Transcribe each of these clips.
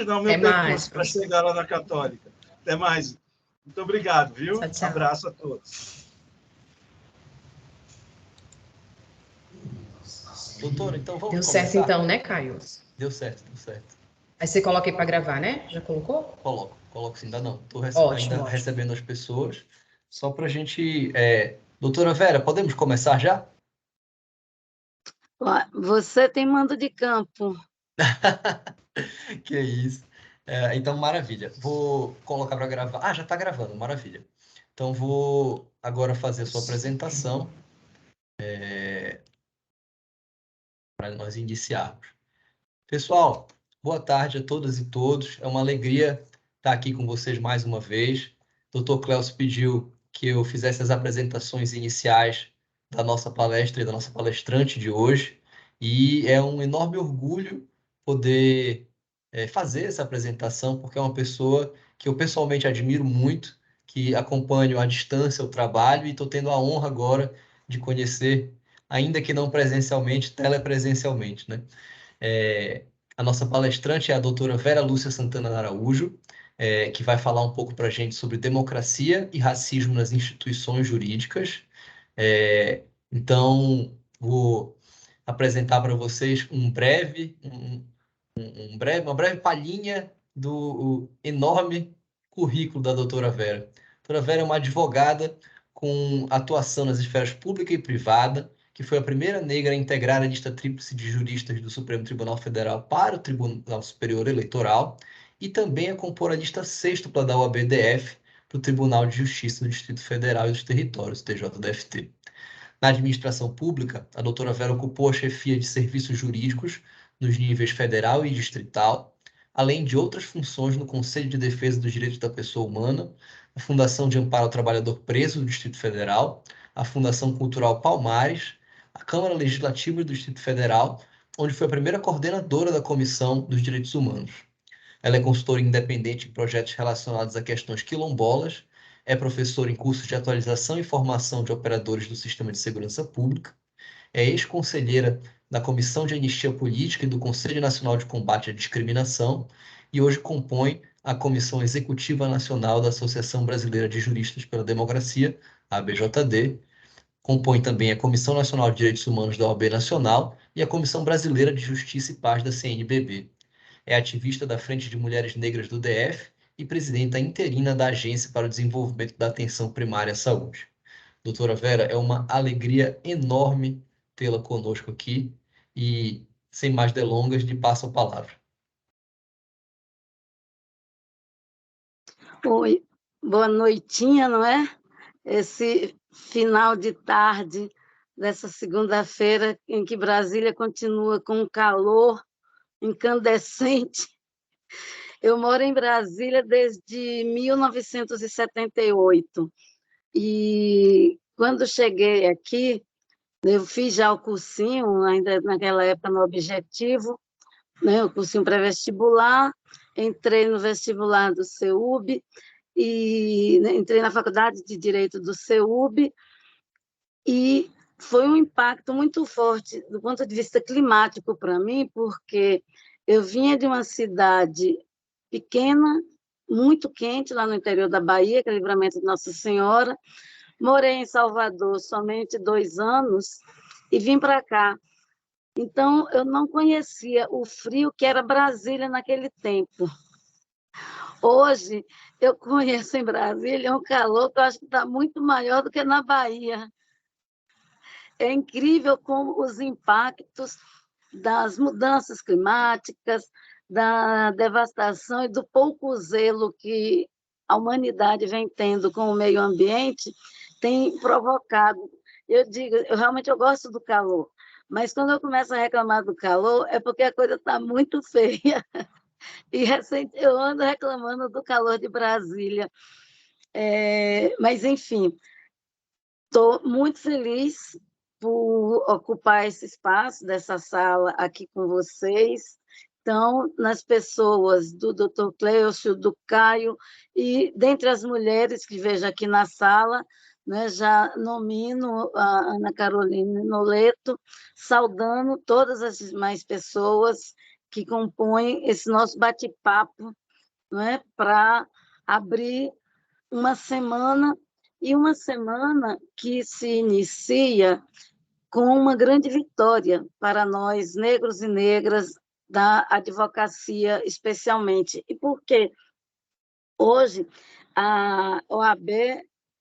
Dar o meu percurso para chegar lá na Católica. Até mais. Muito obrigado, viu? Tchau, tchau. Abraço a todos. Doutora, então vamos Deu começar? certo então, né, Caio? Deu certo, deu certo. Aí você coloca aí para gravar, né? Já colocou? Coloco sim, ainda não. Estou Ótimo. recebendo as pessoas. Só para a gente... Doutora Vera, podemos começar já? Você tem mando de campo. Que isso. Então, maravilha. Vou colocar para gravar. Ah, já está gravando, maravilha. Então, vou agora fazer a sua apresentação para nós iniciarmos. Pessoal, boa tarde a todas e todos. É uma alegria estar aqui com vocês mais uma vez. O Dr. Cléus pediu que eu fizesse as apresentações iniciais da nossa palestra e da nossa palestrante de hoje. E é um enorme orgulho poder fazer essa apresentação, porque é uma pessoa que eu pessoalmente admiro muito, que acompanho à distância o trabalho e estou tendo a honra agora de conhecer, ainda que não presencialmente, telepresencialmente, né? A nossa palestrante é a doutora Vera Lúcia Santana Araújo, que vai falar um pouco para a gente sobre democracia e racismo nas instituições jurídicas. Então, vou apresentar para vocês uma breve palhinha do enorme currículo da doutora Vera. A doutora Vera é uma advogada com atuação nas esferas pública e privada, que foi a primeira negra a integrar a lista tríplice de juristas do Supremo Tribunal Federal para o Tribunal Superior Eleitoral e também a compor a lista sextupla da OAB-DF para o Tribunal de Justiça do Distrito Federal e dos Territórios, TJDFT. Na administração pública, a doutora Vera ocupou a chefia de serviços jurídicos nos níveis federal e distrital, além de outras funções no Conselho de Defesa dos Direitos da Pessoa Humana, a Fundação de Amparo ao Trabalhador Preso do Distrito Federal, a Fundação Cultural Palmares, a Câmara Legislativa do Distrito Federal, onde foi a primeira coordenadora da Comissão dos Direitos Humanos. Ela é consultora independente em projetos relacionados a questões quilombolas, é professora em cursos de atualização e formação de operadores do Sistema de Segurança Pública, é ex-conselheira da Comissão de Anistia Política e do Conselho Nacional de Combate à Discriminação e hoje compõe a Comissão Executiva Nacional da Associação Brasileira de Juristas pela Democracia, a ABJD, compõe também a Comissão Nacional de Direitos Humanos da OAB Nacional e a Comissão Brasileira de Justiça e Paz da CNBB. É ativista da Frente de Mulheres Negras do DF e presidenta interina da Agência para o Desenvolvimento da Atenção Primária à Saúde. Doutora Vera, é uma alegria enorme tê-la conosco aqui e, sem mais delongas, lhe passo a palavra. Oi, boa noitinha, não é? Esse final de tarde dessa segunda-feira em que Brasília continua com um calor incandescente. Eu moro em Brasília desde 1978 e quando cheguei aqui, eu fiz já o cursinho, ainda naquela época no Objetivo, né, o cursinho pré-vestibular, entrei no vestibular do CEUB e entrei na Faculdade de Direito do CEUB e foi um impacto muito forte do ponto de vista climático para mim, porque eu vinha de uma cidade pequena, muito quente, lá no interior da Bahia, que é Livramento de Nossa Senhora. Morei em Salvador somente 2 anos e vim para cá. Então, eu não conhecia o frio que era Brasília naquele tempo. Hoje, eu conheço em Brasília um calor que eu acho que está muito maior do que na Bahia. É incrível como os impactos das mudanças climáticas, da devastação e do pouco zelo que a humanidade vem tendo com o meio ambiente tem provocado. Eu digo, eu gosto do calor, mas quando eu começo a reclamar do calor é porque a coisa está muito feia. E eu ando reclamando do calor de Brasília. Mas, enfim, estou muito feliz por ocupar esse espaço dessa sala aqui com vocês. Então, nas pessoas do Dr. Cleucio, do Caio, e dentre as mulheres que vejo aqui na sala, né, já nomino a Ana Carolina Noleto, saudando todas as demais pessoas que compõem esse nosso bate-papo, não é? Para abrir uma semana, e uma semana que se inicia com uma grande vitória para nós, negros e negras, da advocacia especialmente. E por quê? Hoje, a OAB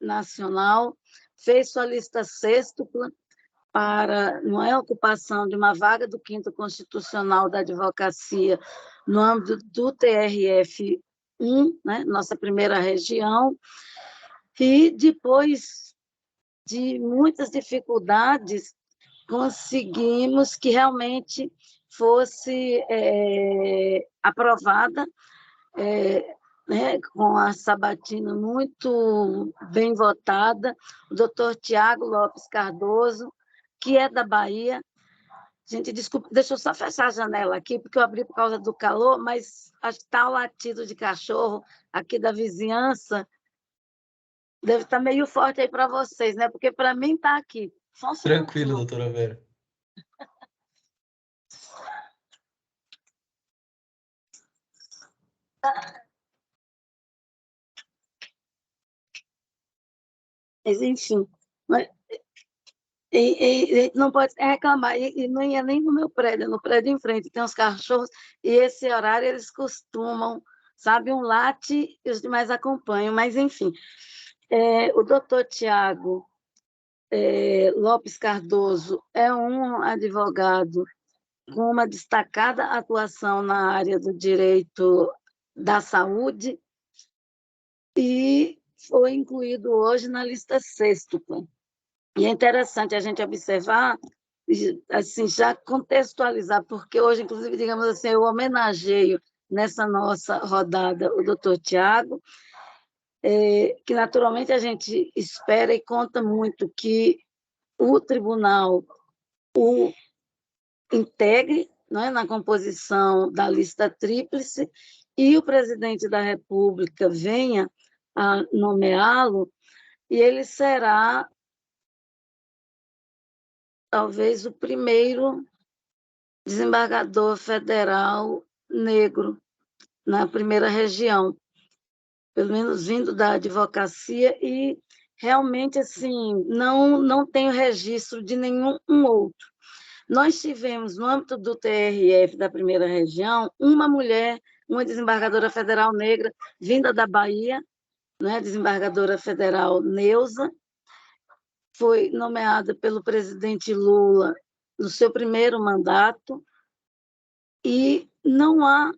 Nacional fez sua lista sêxtupla para, não é, ocupação de uma vaga do 5º Constitucional da Advocacia no âmbito do TRF-1, né, nossa primeira região, e depois de muitas dificuldades, conseguimos que realmente fosse aprovada, né, com a sabatina muito bem votada, o doutor Tiago Lopes Cardoso, que é da Bahia. Gente, desculpa, deixa eu só fechar a janela aqui, porque eu abri por causa do calor, mas acho que está o latido de cachorro aqui da vizinhança. Deve estar meio forte aí para vocês, né? Porque para mim está aqui. Só um Tranquilo, segundo. doutora Vera. Mas, enfim, e não pode reclamar, e não ia nem no meu prédio, no prédio em frente, tem uns cachorros, e esse horário eles costumam, sabe, um late e os demais acompanham, mas, enfim, o doutor Tiago Lopes Cardoso é um advogado com uma destacada atuação na área do direito da saúde e foi incluído hoje na lista sêxtupla. E é interessante a gente observar, assim, já contextualizar, porque hoje, inclusive, digamos assim, eu homenageio nessa nossa rodada o doutor Tiago, que naturalmente a gente espera e conta muito que o tribunal o integre, não é, na composição da lista tríplice e o presidente da República venha a nomeá-lo, e ele será talvez o primeiro desembargador federal negro na primeira região, pelo menos vindo da advocacia, e realmente assim não tenho registro de nenhum outro. Nós tivemos, no âmbito do TRF da primeira região, uma mulher, uma desembargadora federal negra, vinda da Bahia, né, desembargadora federal Neuza, foi nomeada pelo presidente Lula no seu primeiro mandato, e não há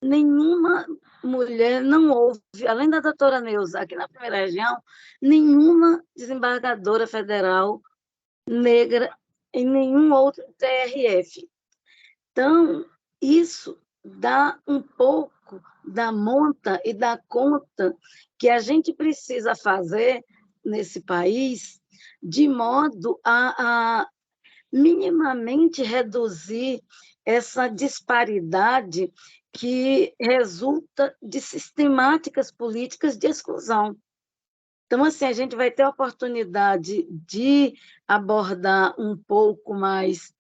nenhuma mulher, não houve, além da doutora Neuza, aqui na primeira região, nenhuma desembargadora federal negra em nenhum outro TRF. Então, isso dá um pouco da monta e da conta que a gente precisa fazer nesse país de modo a minimamente reduzir essa disparidade que resulta de sistemáticas políticas de exclusão. Então, assim, a gente vai ter a oportunidade de abordar um pouco mais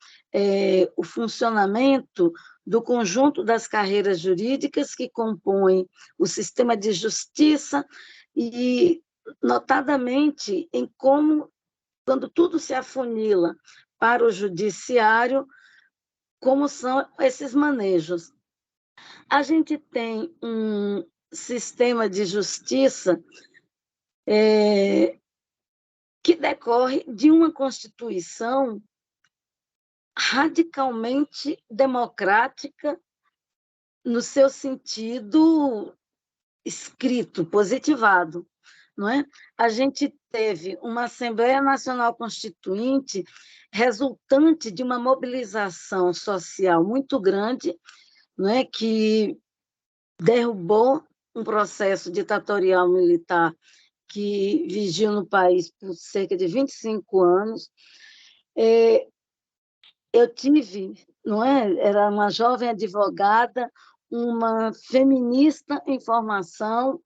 o funcionamento do conjunto das carreiras jurídicas que compõem o sistema de justiça e, notadamente, em como, quando tudo se afunila para o judiciário, como são esses manejos. A gente tem um sistema de justiça que decorre de uma Constituição radicalmente democrática no seu sentido escrito, positivado, não é? A gente teve uma Assembleia Nacional Constituinte resultante de uma mobilização social muito grande, não é? Que derrubou um processo ditatorial militar que vigiu no país por cerca de 25 anos. Eu tive, não é? Era uma jovem advogada, uma feminista em formação,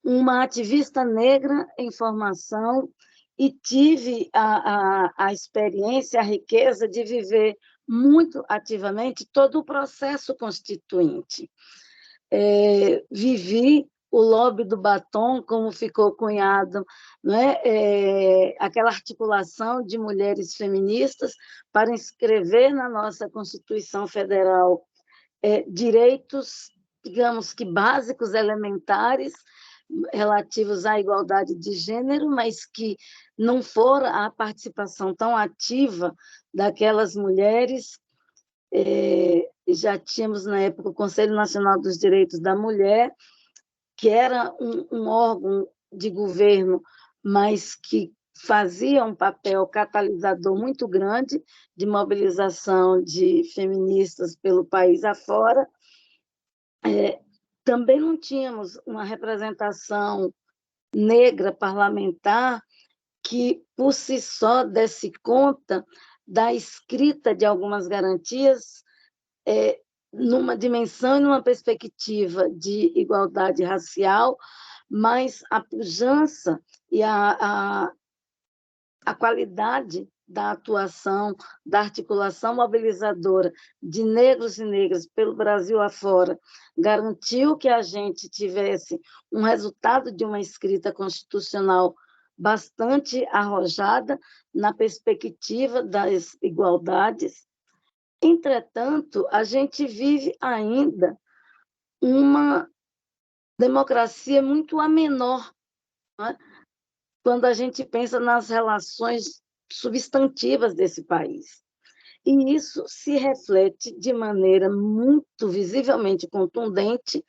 uma ativista negra em formação, e tive a experiência, a riqueza de viver muito ativamente todo o processo constituinte. Vivi o lobby do batom, como ficou cunhado, não é? Aquela articulação de mulheres feministas para inscrever na nossa Constituição Federal direitos, digamos que básicos, elementares, relativos à igualdade de gênero, mas que não fora a participação tão ativa daquelas mulheres. Já tínhamos, na época, o Conselho Nacional dos Direitos da Mulher, que era um órgão de governo, mas que fazia um papel catalisador muito grande de mobilização de feministas pelo país afora. Também não tínhamos uma representação negra parlamentar que, por si só, desse conta da escrita de algumas garantias numa dimensão e numa perspectiva de igualdade racial, mas a pujança e a qualidade da atuação, da articulação mobilizadora de negros e negras pelo Brasil afora, garantiu que a gente tivesse um resultado de uma escrita constitucional bastante arrojada na perspectiva das igualdades. Entretanto, a gente vive ainda uma democracia muito a menor, né? Quando a gente pensa nas relações substantivas desse país. E isso se reflete de maneira muito visivelmente contundente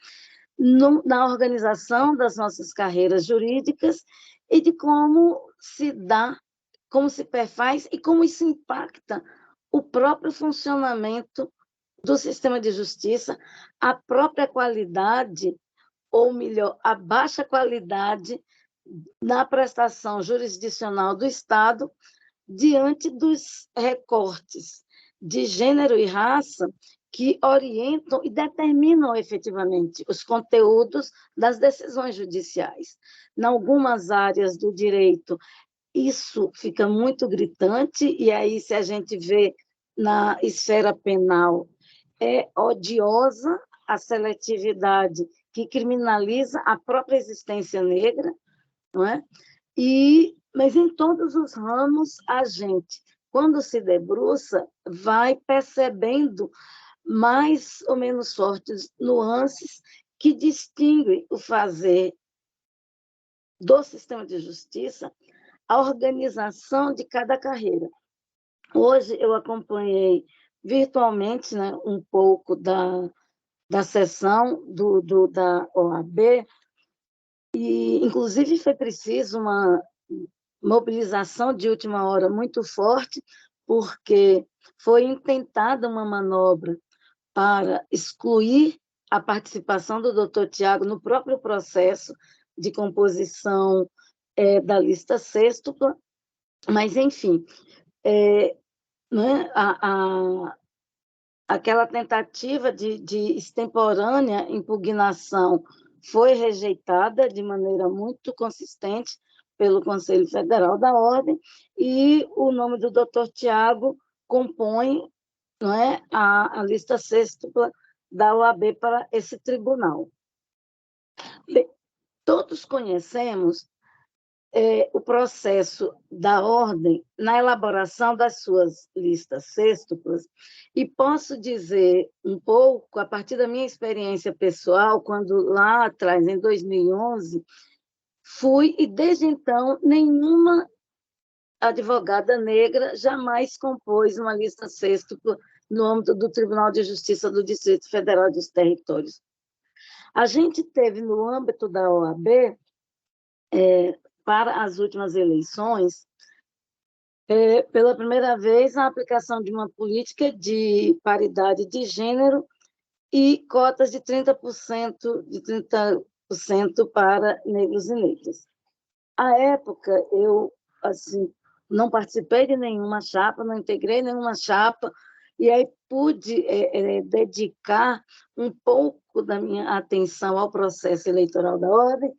na organização das nossas carreiras jurídicas e de como se dá, como se perfaz e como isso impacta o próprio funcionamento do sistema de justiça, a própria qualidade, ou melhor, a baixa qualidade na prestação jurisdicional do Estado diante dos recortes de gênero e raça que orientam e determinam efetivamente os conteúdos das decisões judiciais. Em algumas áreas do direito, isso fica muito gritante, e aí, se a gente vê na esfera penal, é odiosa a seletividade que criminaliza a própria existência negra, não é? Mas em todos os ramos, a gente, quando se debruça, vai percebendo mais ou menos fortes nuances que distinguem o fazer do sistema de justiça, a organização de cada carreira. Hoje eu acompanhei virtualmente, né, um pouco da sessão da OAB, e, inclusive, foi preciso uma mobilização de última hora muito forte, porque foi intentada uma manobra para excluir a participação do doutor Tiago no próprio processo de composição da lista sêxtupla, mas, enfim, né, aquela tentativa de extemporânea impugnação foi rejeitada de maneira muito consistente pelo Conselho Federal da Ordem, e o nome do doutor Tiago compõe, não é, a lista sêxtupla da OAB para esse tribunal. Bem, todos conhecemos o processo da Ordem na elaboração das suas listas sêxtuplas, e posso dizer um pouco, a partir da minha experiência pessoal, quando lá atrás, em 2011, fui, e desde então, nenhuma advogada negra jamais compôs uma lista sêxtupla no âmbito do Tribunal de Justiça do Distrito Federal dos Territórios. A gente teve, no âmbito da OAB, para as últimas eleições, pela primeira vez, a aplicação de uma política de paridade de gênero e cotas de 30% para negros e negras. À época, eu não participei de nenhuma chapa, não integrei nenhuma chapa, e aí pude dedicar um pouco da minha atenção ao processo eleitoral da Ordem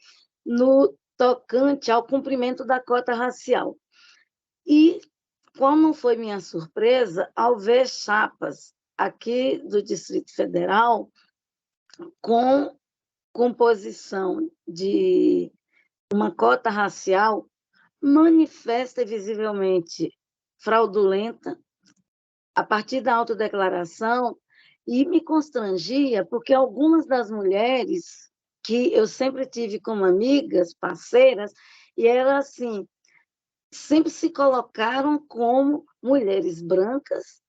no tocante ao cumprimento da cota racial. E qual não foi minha surpresa ao ver chapas aqui do Distrito Federal com composição de uma cota racial manifesta e visivelmente fraudulenta, a partir da autodeclaração, e me constrangia, porque algumas das mulheres que eu sempre tive como amigas, parceiras, e elas, assim, sempre se colocaram como mulheres brancas,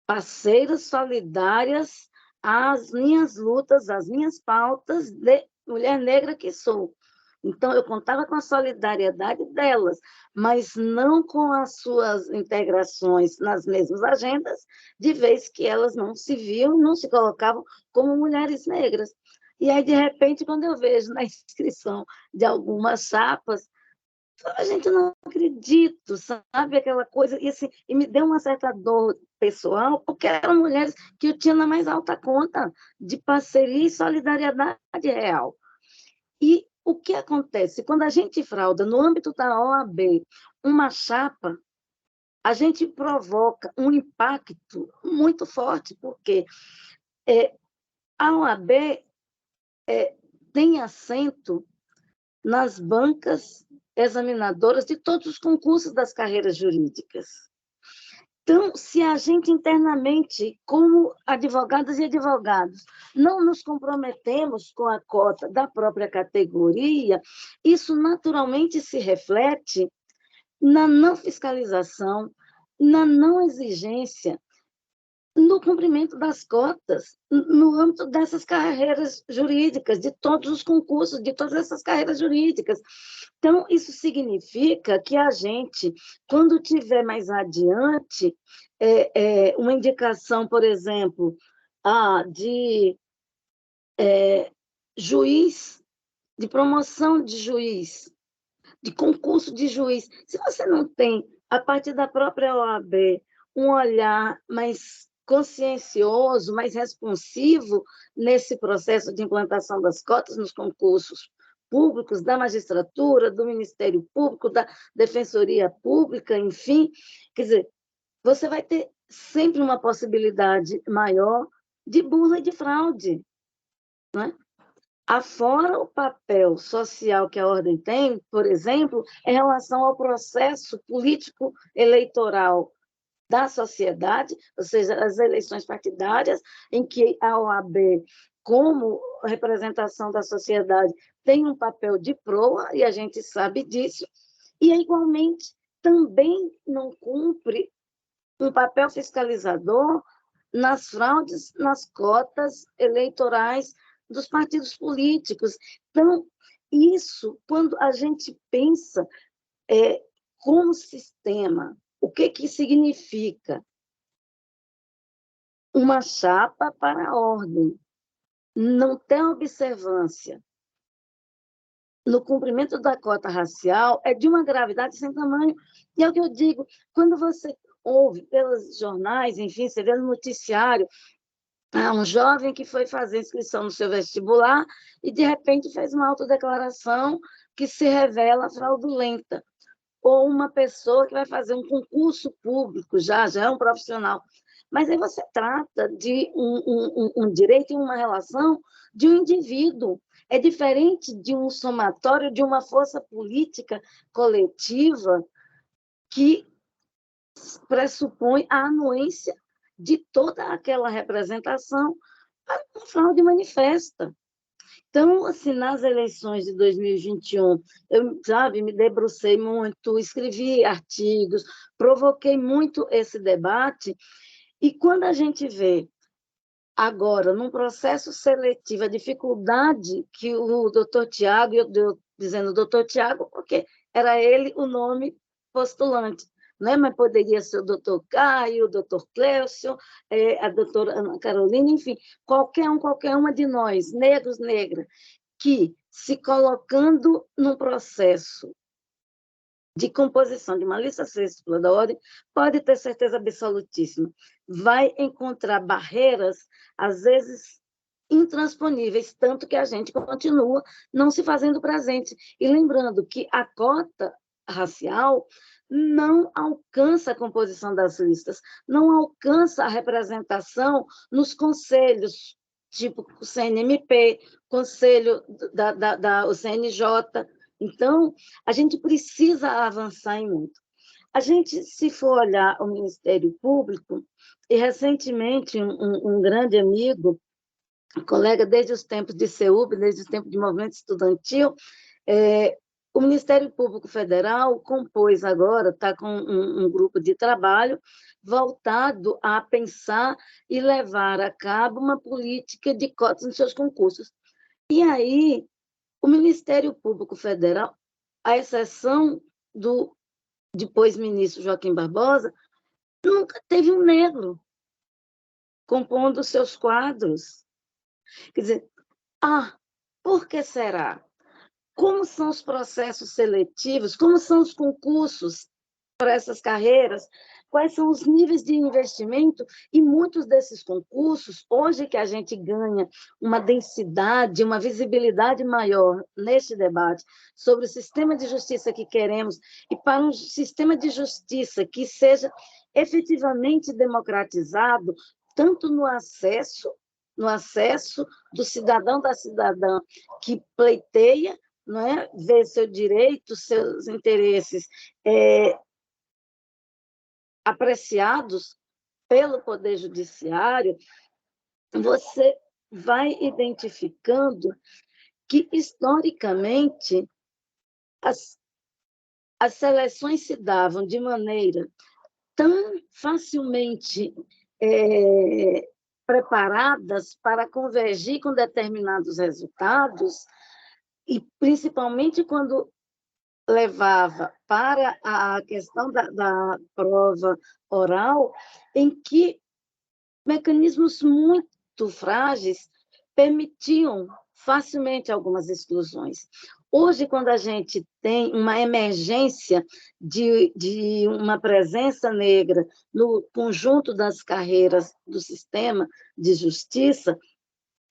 parceiras solidárias às minhas lutas, às minhas pautas de mulher negra que sou. Então, eu contava com a solidariedade delas, mas não com as suas integrações nas mesmas agendas, de vez que elas não se viam, não se colocavam como mulheres negras. E aí, de repente, quando eu vejo na inscrição de algumas chapas, a gente não acredito, sabe? Aquela coisa, e, assim, e me deu uma certa dor pessoal, porque eram mulheres que eu tinha na mais alta conta de parceria e solidariedade real. E o que acontece? Quando a gente frauda no âmbito da OAB uma chapa, a gente provoca um impacto muito forte, porque a OAB tem assento nas bancas examinadoras de todos os concursos das carreiras jurídicas. Então, se a gente internamente, como advogadas e advogados, não nos comprometemos com a cota da própria categoria, isso naturalmente se reflete na não fiscalização, na não exigência, no cumprimento das cotas, no âmbito dessas carreiras jurídicas, de todos os concursos, de todas essas carreiras jurídicas. Então, isso significa que a gente, quando tiver mais adiante uma indicação, por exemplo, de juiz, de promoção de juiz, de concurso de juiz, se você não tem, a partir da própria OAB, um olhar mais consciencioso, mais responsivo nesse processo de implantação das cotas nos concursos públicos, da magistratura, do Ministério Público, da Defensoria Pública, enfim, quer dizer, você vai ter sempre uma possibilidade maior de burla e de fraude, né? Afora o papel social que a ordem tem, por exemplo, em relação ao processo político eleitoral da sociedade, ou seja, as eleições partidárias, em que a OAB, como representação da sociedade, tem um papel de proa, e a gente sabe disso, e, igualmente, também não cumpre um papel fiscalizador nas fraudes, nas cotas eleitorais dos partidos políticos. Então, isso, quando a gente pensa como sistema, o que significa uma chapa para a ordem não ter observância no cumprimento da cota racial é de uma gravidade sem tamanho. E é o que eu digo, quando você ouve pelos jornais, enfim, você vê no noticiário, um jovem que foi fazer inscrição no seu vestibular e, de repente, fez uma autodeclaração que se revela fraudulenta. Ou uma pessoa que vai fazer um concurso público, já é um profissional. Mas aí você trata de um direito e uma relação de um indivíduo. É diferente de um somatório de uma força política coletiva que pressupõe a anuência de toda aquela representação para uma fraude manifesta. Então, assim, nas eleições de 2021, eu, me debrucei muito, escrevi artigos, provoquei muito esse debate, e quando a gente vê agora, num processo seletivo, a dificuldade que o doutor Tiago, eu dizendo doutor Tiago, porque era ele o nome postulante, né? Mas poderia ser o doutor Caio, o doutor Clécio, a doutora Ana Carolina, enfim, qualquer uma de nós, negros, negras, que, se colocando num processo de composição de uma lista sexta da ordem, pode ter certeza absolutíssima, vai encontrar barreiras, às vezes, intransponíveis, tanto que a gente continua não se fazendo presente. E lembrando que a cota racial não alcança a composição das listas, não alcança a representação nos conselhos, tipo o CNMP, conselho o CNJ. Então, a gente precisa avançar em muito. A gente, se for olhar o Ministério Público, e recentemente um grande amigo, colega desde os tempos de CEUB, desde os tempos de movimento estudantil, o Ministério Público Federal compôs agora, está com um grupo de trabalho voltado a pensar e levar a cabo uma política de cotas nos seus concursos. E aí, o Ministério Público Federal, à exceção do depois ministro Joaquim Barbosa, nunca teve um negro compondo seus quadros. Quer dizer, por que será? Como são os processos seletivos? Como são os concursos para essas carreiras? Quais são os níveis de investimento? E muitos desses concursos, hoje que a gente ganha uma densidade, uma visibilidade maior neste debate sobre o sistema de justiça que queremos e para um sistema de justiça que seja efetivamente democratizado, tanto no acesso do cidadão, da cidadã que pleiteia, não é? Ver seu direito, seus interesses apreciados pelo Poder Judiciário, você vai identificando que, historicamente, as seleções se davam de maneira tão facilmente preparadas para convergir com determinados resultados, e principalmente quando levava para a questão da prova oral, em que mecanismos muito frágeis permitiam facilmente algumas exclusões. Hoje, quando a gente tem uma emergência de uma presença negra no conjunto das carreiras do sistema de justiça,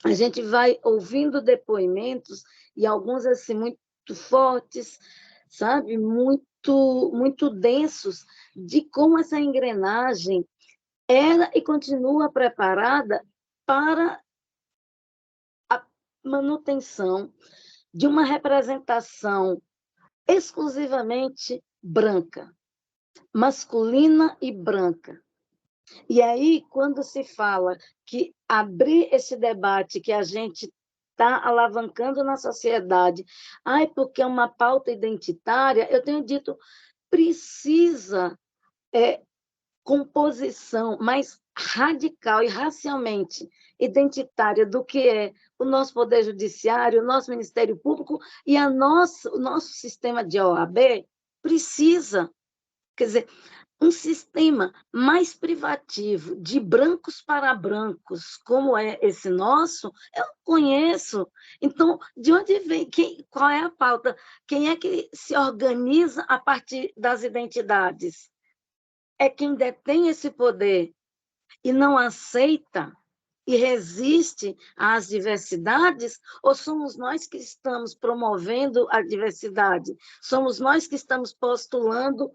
a gente vai ouvindo depoimentos, e alguns assim muito fortes, sabe, muito densos, de como essa engrenagem era e continua preparada para a manutenção de uma representação exclusivamente branca, masculina e branca. E aí, quando se fala que abrir esse debate que a gente está alavancando na sociedade, porque é uma pauta identitária, eu tenho dito, precisa composição mais radical e racialmente identitária do que é o nosso Poder Judiciário, o nosso Ministério Público e o nosso sistema de OAB precisa, quer dizer, um sistema mais privativo, de brancos para brancos, como é esse nosso, eu conheço. Então, de onde vem? Qual é a pauta? Quem é que se organiza a partir das identidades? É quem detém esse poder e não aceita e resiste às diversidades, ou somos nós que estamos promovendo a diversidade? Somos nós que estamos postulando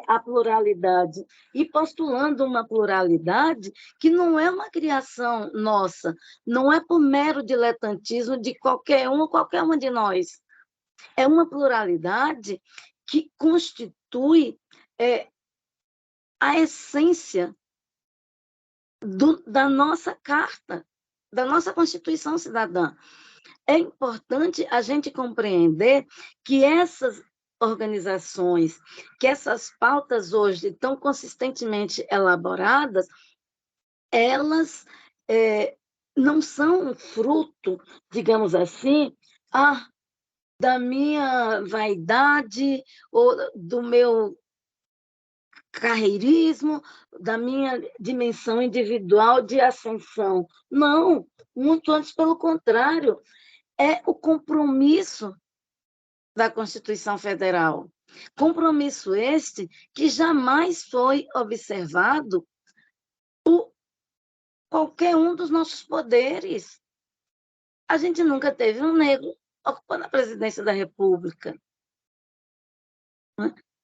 a pluralidade, e postulando uma pluralidade que não é uma criação nossa, não é por mero diletantismo de qualquer um ou qualquer uma de nós. É uma pluralidade que constitui a essência da nossa carta, da nossa Constituição Cidadã. É importante a gente compreender que essas organizações, que essas pautas hoje tão consistentemente elaboradas, elas não são fruto, digamos assim, da minha vaidade ou do meu carreirismo, da minha dimensão individual de ascensão. Não, muito antes, pelo contrário, é o compromisso da Constituição Federal. Compromisso este que jamais foi observado por qualquer um dos nossos poderes. A gente nunca teve um negro ocupando a presidência da República.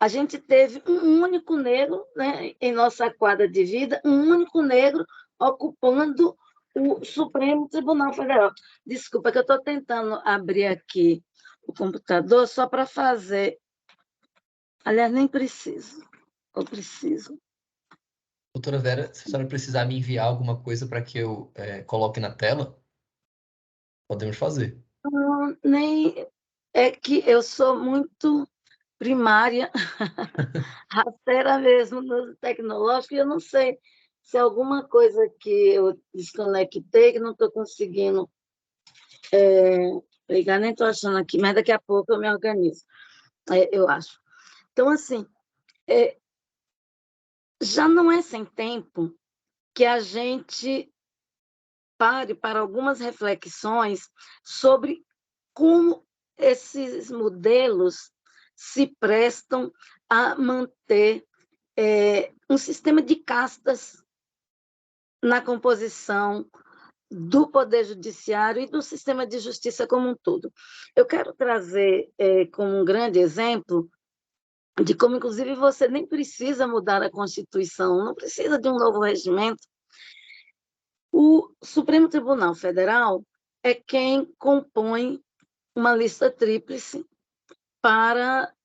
A gente teve um único negro, né, em nossa quadra de vida, um único negro ocupando o Supremo Tribunal Federal. Desculpa, que eu estou tentando abrir aqui o computador só para fazer. Aliás, nem preciso. Eu preciso. Doutora Vera, se a senhora precisar me enviar alguma coisa para que eu coloque na tela, podemos fazer. Não, nem é que eu sou muito primária, rasteira mesmo no tecnológico, e eu não sei se é alguma coisa que eu desconectei, que não estou conseguindo pegar, nem estou achando aqui, mas daqui a pouco eu me organizo, eu acho. Então, assim, já não é sem tempo que a gente pare para algumas reflexões sobre como esses modelos se prestam a manter um sistema de castas na composição do Poder Judiciário e do sistema de justiça como um todo. Eu quero trazer como um grande exemplo de como, inclusive, você nem precisa mudar a Constituição, não precisa de um novo regimento. O Supremo Tribunal Federal é quem compõe uma lista tríplice para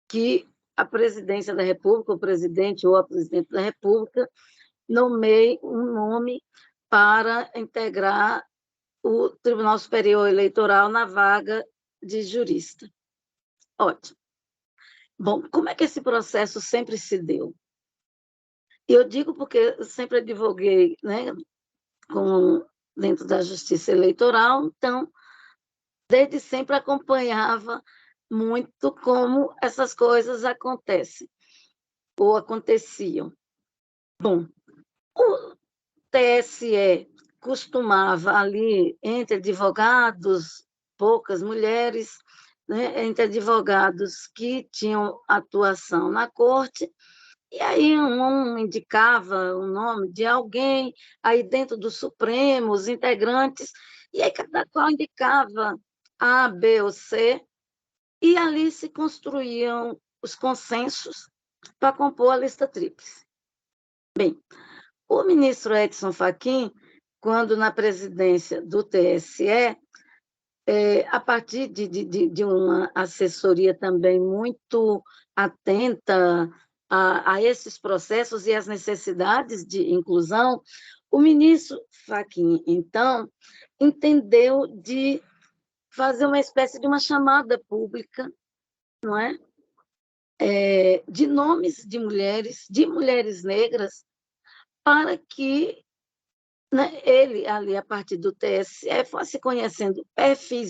que a presidência da República, o presidente ou a presidente da República, nomeie um nome para integrar o Tribunal Superior Eleitoral na vaga de jurista. Ótimo. Bom, como é que esse processo sempre se deu? Eu digo porque eu sempre advoguei, né, dentro da justiça eleitoral, então, desde sempre acompanhava muito como essas coisas acontecem, ou aconteciam. Bom, o TSE costumava ali, entre advogados, poucas mulheres, né, entre advogados que tinham atuação na corte, e aí um indicava o nome de alguém, aí dentro do Supremo, os integrantes, e aí cada qual indicava A, B ou C, e ali se construíam os consensos para compor a lista tríplice. Bem, o ministro Edson Fachin, quando na presidência do TSE, a partir de uma assessoria também muito atenta a esses processos e às necessidades de inclusão, o ministro Fachin, então, entendeu de fazer uma espécie de uma chamada pública, não é? De nomes de mulheres negras, para que, né, ele, ali, a partir do TSE, fosse conhecendo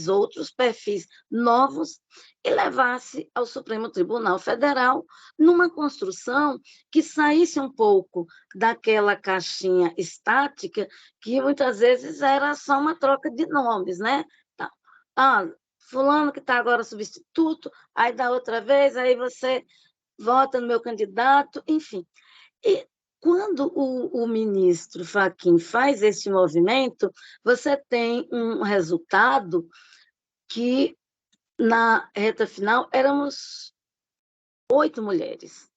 outros perfis novos, e levasse ao Supremo Tribunal Federal numa construção que saísse um pouco daquela caixinha estática, que muitas vezes era só uma troca de nomes, né? Fulano que está agora substituto, aí da outra vez, aí você vota no meu candidato, enfim. E quando o ministro Fachin faz esse movimento, você tem um resultado que, na reta final, éramos 8 mulheres.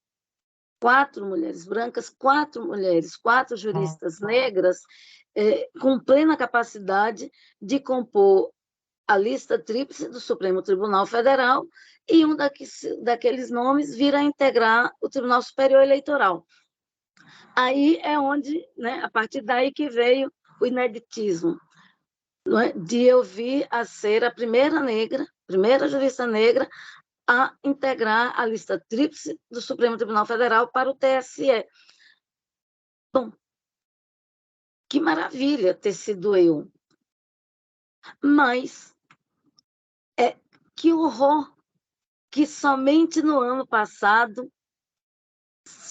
4 mulheres brancas, 4 mulheres, 4 juristas negras, com plena capacidade de compor a lista tríplice do Supremo Tribunal Federal, e um daqueles nomes vir a integrar o Tribunal Superior Eleitoral. Aí é onde, né, a partir daí que veio o ineditismo, não é? De eu vir a ser a primeira jurista negra a integrar a lista tríplice do Supremo Tribunal Federal para o TSE. Bom, que maravilha ter sido eu. Mas que horror que somente no ano passado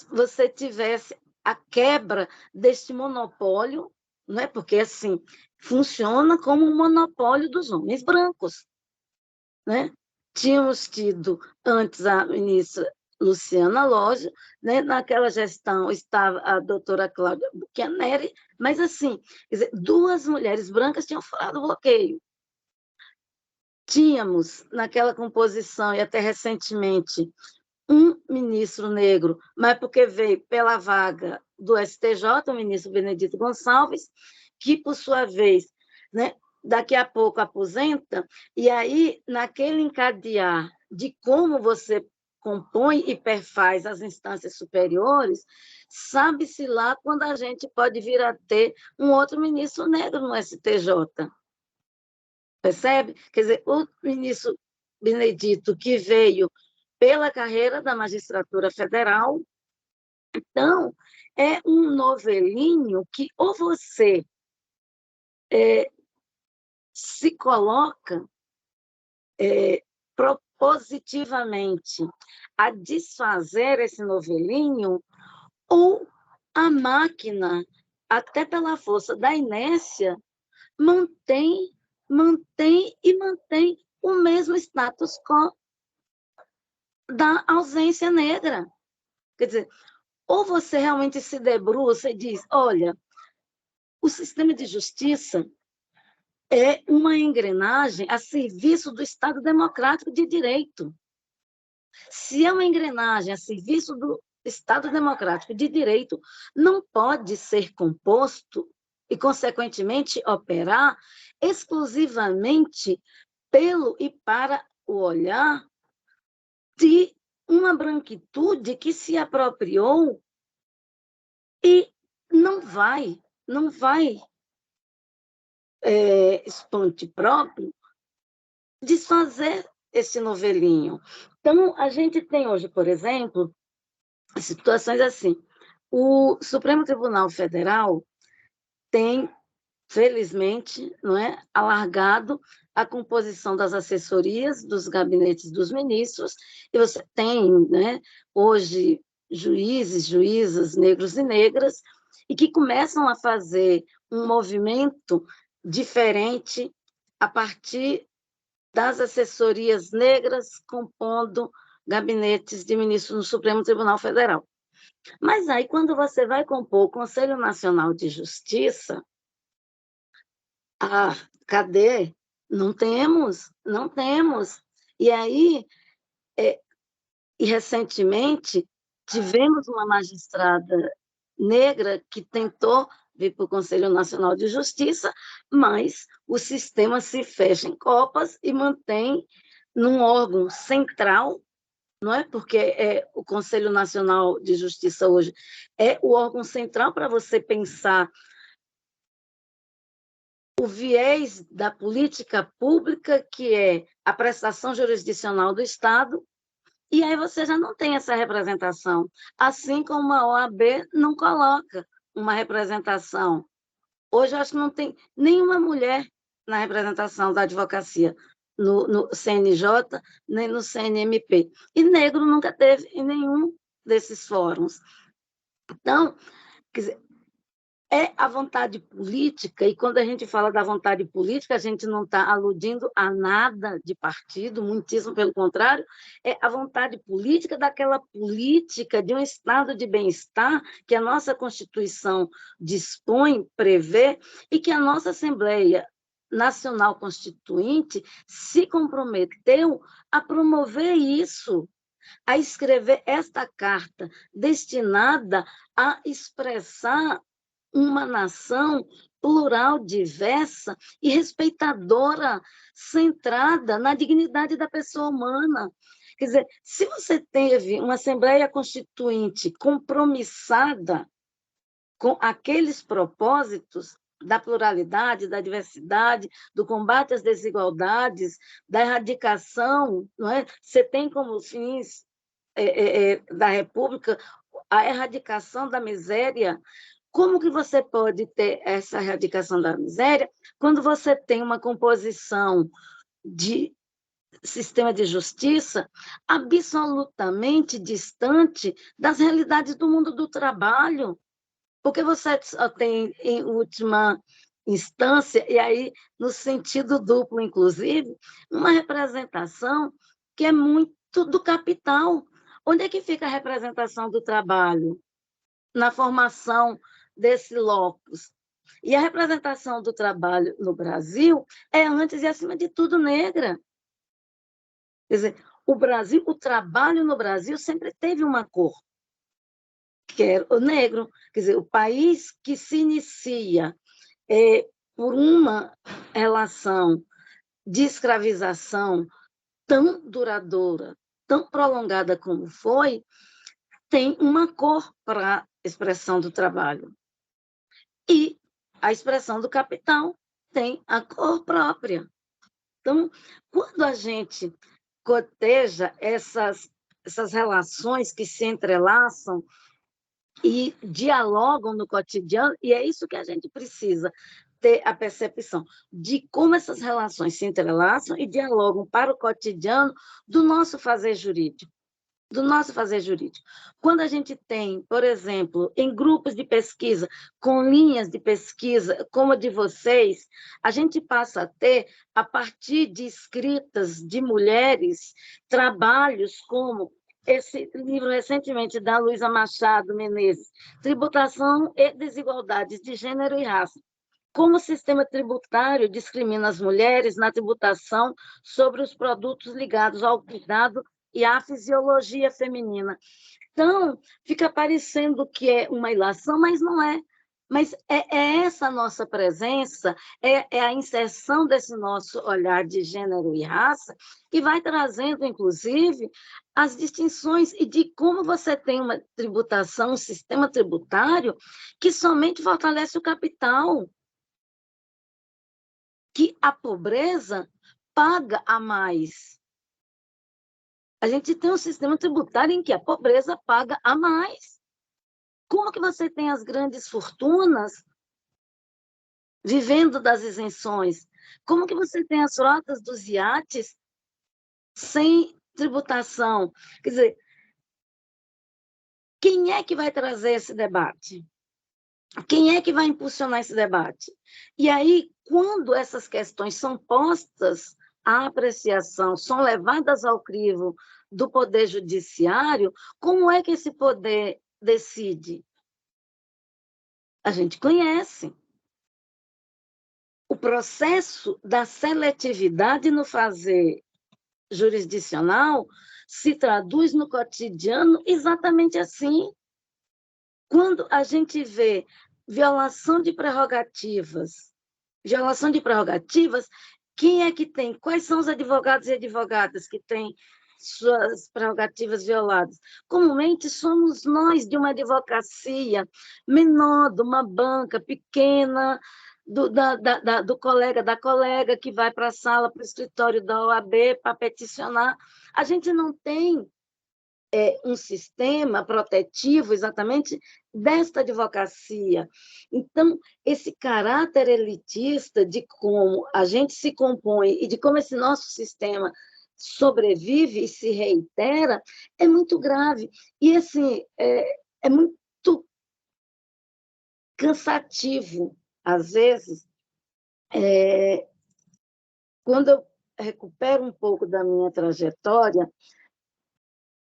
você tivesse a quebra deste monopólio, não é? Porque assim funciona como um monopólio dos homens brancos, né? Tínhamos tido antes a ministra Luciana Loja, né? Naquela gestão estava a doutora Cláudia Bucchianeri, mas assim, quer dizer, 2 mulheres brancas tinham furado o bloqueio. Tínhamos naquela composição, e até recentemente, um ministro negro, mas porque veio pela vaga do STJ, o ministro Benedito Gonçalves, que, por sua vez, né, daqui a pouco aposenta, e aí, naquele encadear de como você compõe e perfaz as instâncias superiores, sabe-se lá quando a gente pode vir a ter um outro ministro negro no STJ. Percebe? Quer dizer, o ministro Benedito, que veio pela carreira da magistratura federal, então, é um novelinho que ou você se coloca propositivamente a desfazer esse novelinho, ou a máquina, até pela força da inércia, mantém o mesmo status quo da ausência negra. Quer dizer, ou você realmente se debruça e diz, olha, o sistema de justiça é uma engrenagem a serviço do Estado Democrático de Direito. Se é uma engrenagem a serviço do Estado Democrático de Direito, não pode ser composto e, consequentemente, operar exclusivamente pelo e para o olhar de uma branquitude que se apropriou e não vai esponte próprio, desfazer esse novelinho. Então, a gente tem hoje, por exemplo, situações assim. O Supremo Tribunal Federal tem, felizmente, não é, alargado a composição das assessorias dos gabinetes dos ministros, e você tem, né, hoje, juízes, juízas, negros e negras, e que começam a fazer um movimento diferente a partir das assessorias negras compondo gabinetes de ministros no Supremo Tribunal Federal. Mas aí, quando você vai compor o Conselho Nacional de Justiça, cadê? Não temos. E aí, e recentemente, tivemos uma magistrada negra que tentou vir para o Conselho Nacional de Justiça, mas o sistema se fecha em copas e mantém num órgão central, não é? Porque o Conselho Nacional de Justiça hoje é o órgão central para você pensar o viés da política pública, que é a prestação jurisdicional do Estado, e aí você já não tem essa representação, assim como a OAB não coloca uma representação. Hoje, eu acho que não tem nenhuma mulher na representação da advocacia, no CNJ, nem no CNMP. E negro nunca teve em nenhum desses fóruns. Então, quer dizer, é a vontade política, e quando a gente fala da vontade política, a gente não está aludindo a nada de partido, muitíssimo pelo contrário, é a vontade política daquela política de um estado de bem-estar que a nossa Constituição dispõe, prevê, e que a nossa Assembleia Nacional Constituinte se comprometeu a promover isso, a escrever esta carta destinada a expressar uma nação plural, diversa e respeitadora, centrada na dignidade da pessoa humana. Quer dizer, se você teve uma Assembleia Constituinte compromissada com aqueles propósitos da pluralidade, da diversidade, do combate às desigualdades, da erradicação, não é? Você tem como fins da República a erradicação da miséria. Como que você pode ter essa erradicação da miséria quando você tem uma composição de sistema de justiça absolutamente distante das realidades do mundo do trabalho? Porque você só tem, em última instância, e aí no sentido duplo, inclusive, uma representação que é muito do capital. Onde é que fica a representação do trabalho? Na formação desse locus. E a representação do trabalho no Brasil é, antes e acima de tudo, negra. Quer dizer, o Brasil, o trabalho no Brasil sempre teve uma cor, que era o negro. Quer dizer, o país que se inicia por uma relação de escravização tão duradoura, tão prolongada como foi, tem uma cor para a expressão do trabalho. E a expressão do capital tem a cor própria. Então, quando a gente coteja essas relações que se entrelaçam e dialogam no cotidiano, e é isso que a gente precisa ter a percepção de como essas relações se entrelaçam e dialogam para o cotidiano do nosso fazer jurídico. Quando a gente tem, por exemplo, em grupos de pesquisa, com linhas de pesquisa como a de vocês, a gente passa a ter, a partir de escritas de mulheres, trabalhos como esse livro recentemente da Luísa Machado Menezes, Tributação e Desigualdades de Gênero e Raça. Como o sistema tributário discrimina as mulheres na tributação sobre os produtos ligados ao cuidado e à fisiologia feminina. Então, fica parecendo que é uma ilação, mas não é. Mas é essa nossa presença, é a inserção desse nosso olhar de gênero e raça, que vai trazendo, inclusive, as distinções e de como você tem uma tributação, um sistema tributário que somente fortalece o capital, que a pobreza paga a mais. A gente tem um sistema tributário em que a pobreza paga a mais. Como que você tem as grandes fortunas vivendo das isenções? Como que você tem as frotas dos iates sem tributação? Quer dizer, quem é que vai trazer esse debate? Quem é que vai impulsionar esse debate? E aí, quando essas questões são postas à apreciação, são levadas ao crivo do Poder Judiciário, como é que esse poder decide? A gente conhece. O processo da seletividade no fazer jurisdicional se traduz no cotidiano exatamente assim. Quando a gente vê violação de prerrogativas, quem é que tem? Quais são os advogados e advogadas que têm suas prerrogativas violadas? Comumente somos nós de uma advocacia menor, de uma banca pequena, do colega, da colega que vai para a sala, para o escritório da OAB para peticionar. A gente não tem um sistema protetivo exatamente desta advocacia. Então, esse caráter elitista de como a gente se compõe e de como esse nosso sistema sobrevive e se reitera é muito grave. E, assim, é muito cansativo, às vezes, quando eu recupero um pouco da minha trajetória,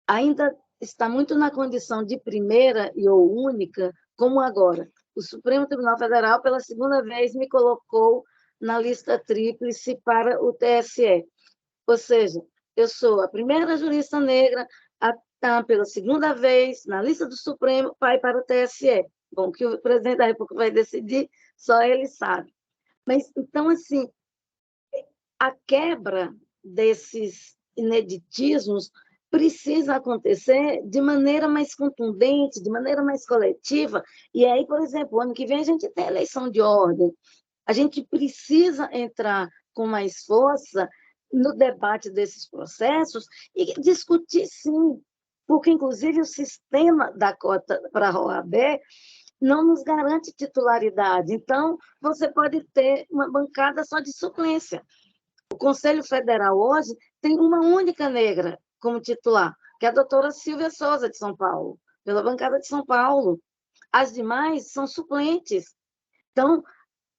ainda está muito na condição de primeira e ou única, como agora. O Supremo Tribunal Federal, pela segunda vez, me colocou na lista tríplice para o TSE. Ou seja, eu sou a primeira jurista negra a estar pela segunda vez na lista do Supremo para ir para o TSE. Bom, que o presidente da República vai decidir, só ele sabe. Mas, então, assim, a quebra desses ineditismos precisa acontecer de maneira mais contundente, de maneira mais coletiva. E aí, por exemplo, ano que vem a gente tem eleição de ordem. A gente precisa entrar com mais força no debate desses processos e discutir, sim, porque, inclusive, o sistema da cota para a OAB não nos garante titularidade. Então, você pode ter uma bancada só de suplência. O Conselho Federal hoje tem uma única negra como titular, que é a doutora Silvia Souza, de São Paulo, pela bancada de São Paulo. As demais são suplentes. Então,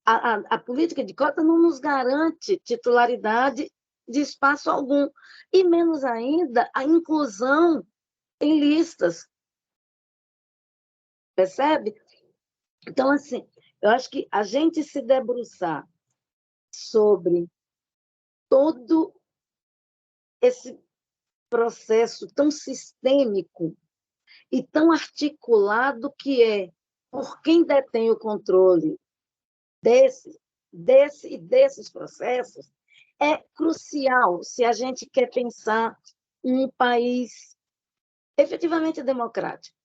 a política de cota não nos garante titularidade de espaço algum, e menos ainda a inclusão em listas. Percebe? Então, assim, eu acho que a gente se debruçar sobre todo esse processo tão sistêmico e tão articulado que é por quem detém o controle desses processos, é crucial se a gente quer pensar em um país efetivamente democrático,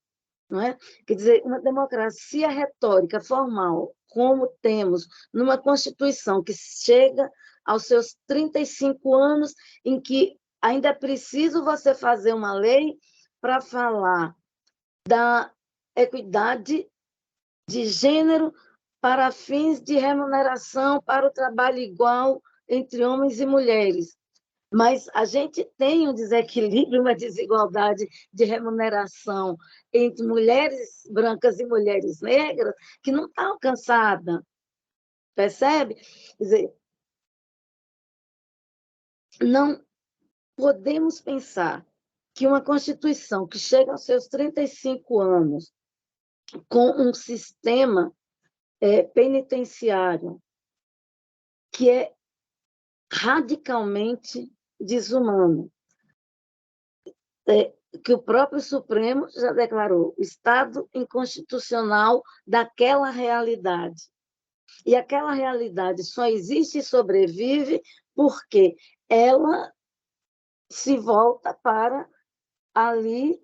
não é? Quer dizer, uma democracia retórica formal, como temos numa Constituição que chega aos seus 35 anos, em que ainda é preciso você fazer uma lei para falar da equidade de gênero para fins de remuneração para o trabalho igual entre homens e mulheres. Mas a gente tem um desequilíbrio, uma desigualdade de remuneração entre mulheres brancas e mulheres negras que não está alcançada, percebe? Quer dizer, não podemos pensar que uma Constituição que chega aos seus 35 anos com um sistema penitenciário que é radicalmente desumano, que o próprio Supremo já declarou o Estado inconstitucional daquela realidade. E aquela realidade só existe e sobrevive porque ela se volta para ali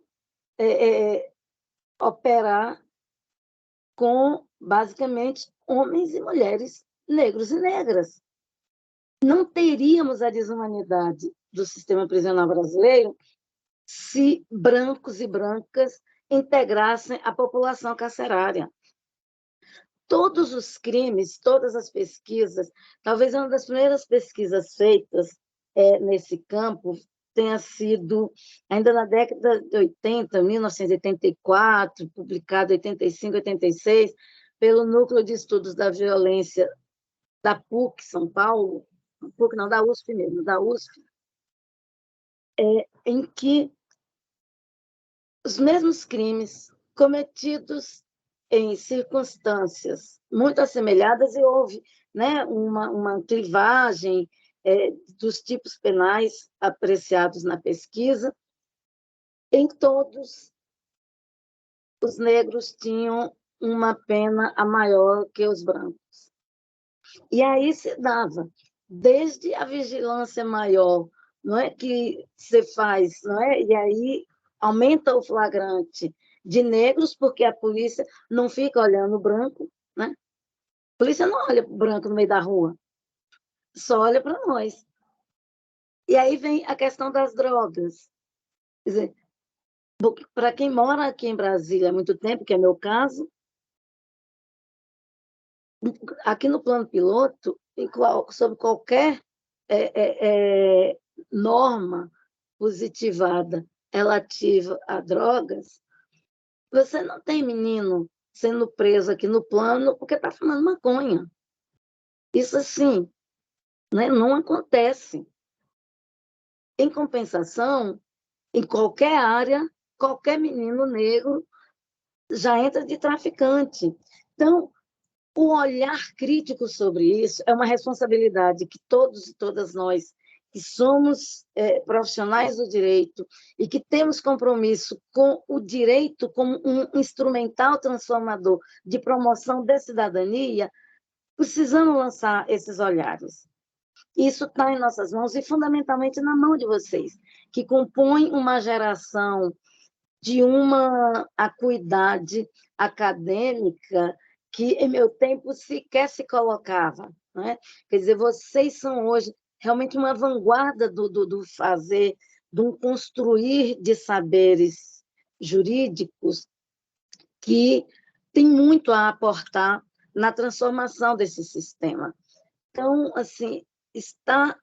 operar com, basicamente, homens e mulheres negros e negras. Não teríamos a desumanidade do sistema prisional brasileiro se brancos e brancas integrassem a população carcerária. Todos os crimes, todas as pesquisas, talvez uma das primeiras pesquisas feitas nesse campo tenha sido, ainda na década de 80, 1984, publicado em 85, 86, pelo Núcleo de Estudos da Violência da PUC, São Paulo, PUC não, da USP mesmo, da USP, em que os mesmos crimes cometidos em circunstâncias muito assemelhadas, e houve, né, uma clivagem dos tipos penais apreciados na pesquisa, em todos os negros tinham uma pena a maior que os brancos. E aí se dava, desde a vigilância maior, não é, que você faz, não é? E aí aumenta o flagrante de negros, porque a polícia não fica olhando o branco, né? A polícia não olha para o branco no meio da rua, só olha para nós. E aí vem a questão das drogas. Quer dizer, para quem mora aqui em Brasília há muito tempo, que é meu caso, aqui no plano piloto, sobre qualquer norma positivada relativa a drogas, você não tem menino sendo preso aqui no plano porque está fumando maconha. Isso, assim, né, não acontece. Em compensação, em qualquer área, qualquer menino negro já entra de traficante. Então, o olhar crítico sobre isso é uma responsabilidade que todos e todas nós, que somos profissionais do direito e que temos compromisso com o direito como um instrumental transformador de promoção da cidadania, precisamos lançar esses olhares. Isso está em nossas mãos e, fundamentalmente, na mão de vocês, que compõem uma geração de uma acuidade acadêmica que, em meu tempo, sequer se colocava. Não é? Quer dizer, vocês são hoje realmente uma vanguarda do fazer, de um construir de saberes jurídicos que tem muito a aportar na transformação desse sistema. Então, assim, estar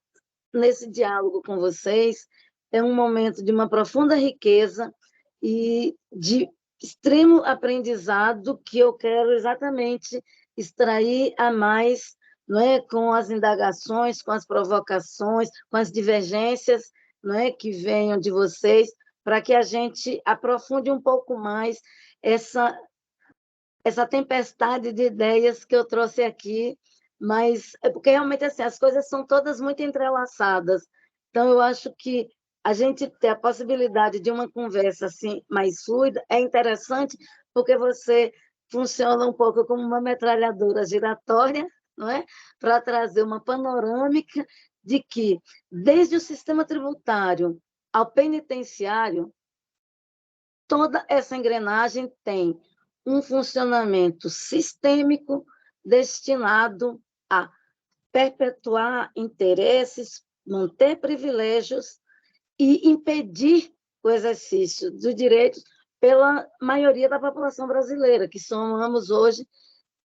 nesse diálogo com vocês é um momento de uma profunda riqueza e de extremo aprendizado que eu quero exatamente extrair a mais, não é, com as indagações, com as provocações, com as divergências, não é, que venham de vocês, para que a gente aprofunde um pouco mais essa tempestade de ideias que eu trouxe aqui, mas é porque realmente assim, as coisas são todas muito entrelaçadas. Então, eu acho que a gente ter a possibilidade de uma conversa assim mais fluida é interessante, porque você funciona um pouco como uma metralhadora giratória, não é? Para trazer uma panorâmica de que, desde o sistema tributário ao penitenciário, toda essa engrenagem tem um funcionamento sistêmico destinado a perpetuar interesses, manter privilégios e impedir o exercício dos direitos pela maioria da população brasileira, que somos hoje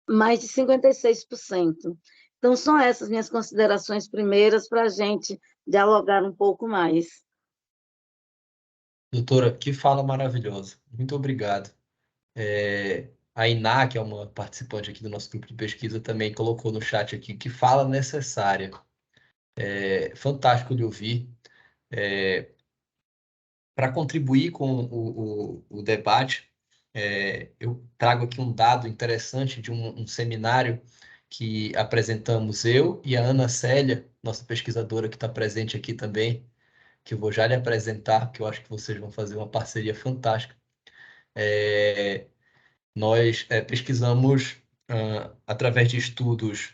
mais de 56%. Então, são essas minhas considerações primeiras para a gente dialogar um pouco mais. Doutora, que fala maravilhosa. Muito obrigado. A Iná, que é uma participante aqui do nosso grupo de pesquisa, também colocou no chat aqui que fala necessária. Fantástico de ouvir. Para contribuir com o debate, eu trago aqui um dado interessante de um seminário que apresentamos eu e a Ana Célia, nossa pesquisadora que está presente aqui também, que eu vou já lhe apresentar, que eu acho que vocês vão fazer uma parceria fantástica. Nós pesquisamos, através de estudos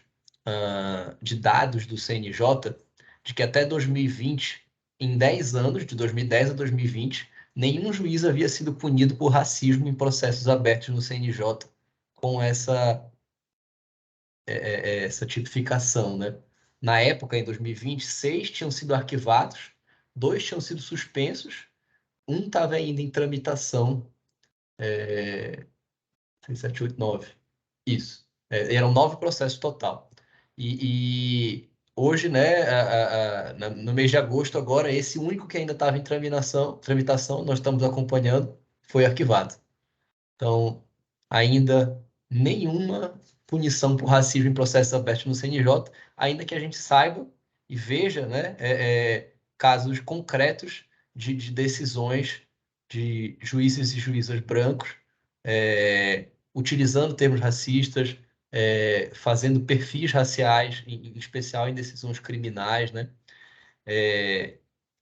de dados do CNJ, de que até 2020, em 10 anos, de 2010 a 2020, nenhum juiz havia sido punido por racismo em processos abertos no CNJ com essa tipificação, né? Na época, em 2020, 6 tinham sido arquivados, 2 tinham sido suspensos, um estava ainda em tramitação. 6, 7, 8, 9. Isso. Eram 9 processos total. E hoje, né, no mês de agosto, agora, esse único que ainda estava em tramitação, nós estamos acompanhando, foi arquivado. Então, ainda nenhuma punição por racismo em processos abertos no CNJ, ainda que a gente saiba e veja, né, casos concretos de decisões de juízes e juízas brancos utilizando termos racistas, fazendo perfis raciais, em especial em decisões criminais, né?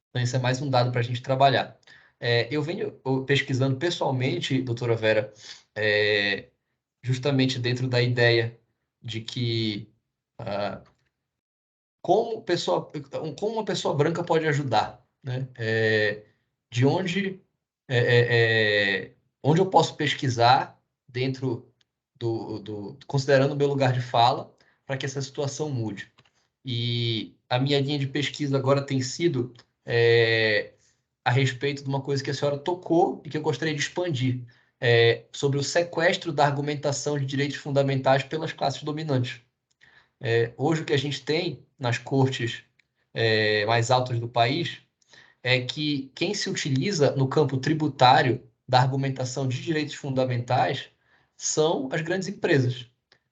Então, isso é mais um dado para a gente trabalhar. Eu venho pesquisando pessoalmente, doutora Vera, justamente dentro da ideia de que como uma pessoa branca pode ajudar, né? De onde eu posso pesquisar dentro considerando o meu lugar de fala para que essa situação mude. E a minha linha de pesquisa agora tem sido a respeito de uma coisa que a senhora tocou e que eu gostaria de expandir, sobre o sequestro da argumentação de direitos fundamentais pelas classes dominantes. Hoje o que a gente tem nas cortes mais altas do país é que quem se utiliza no campo tributário da argumentação de direitos fundamentais são as grandes empresas.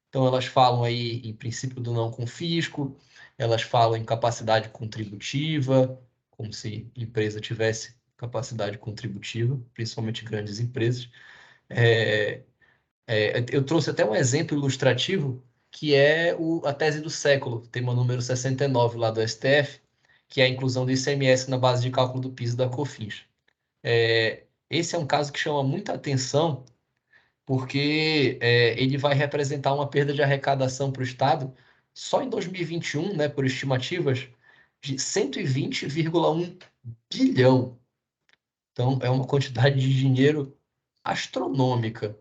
Então, elas falam aí em princípio do não confisco, elas falam em capacidade contributiva, como se empresa tivesse capacidade contributiva, principalmente grandes empresas. Eu trouxe até um exemplo ilustrativo, que é a tese do século, tema número 69 lá do STF, que é a inclusão do ICMS na base de cálculo do PIS e da COFINS. Esse é um caso que chama muita atenção, porque ele vai representar uma perda de arrecadação para o Estado só em 2021, né, por estimativas, de 120,1 bilhão. Então, é uma quantidade de dinheiro astronômica.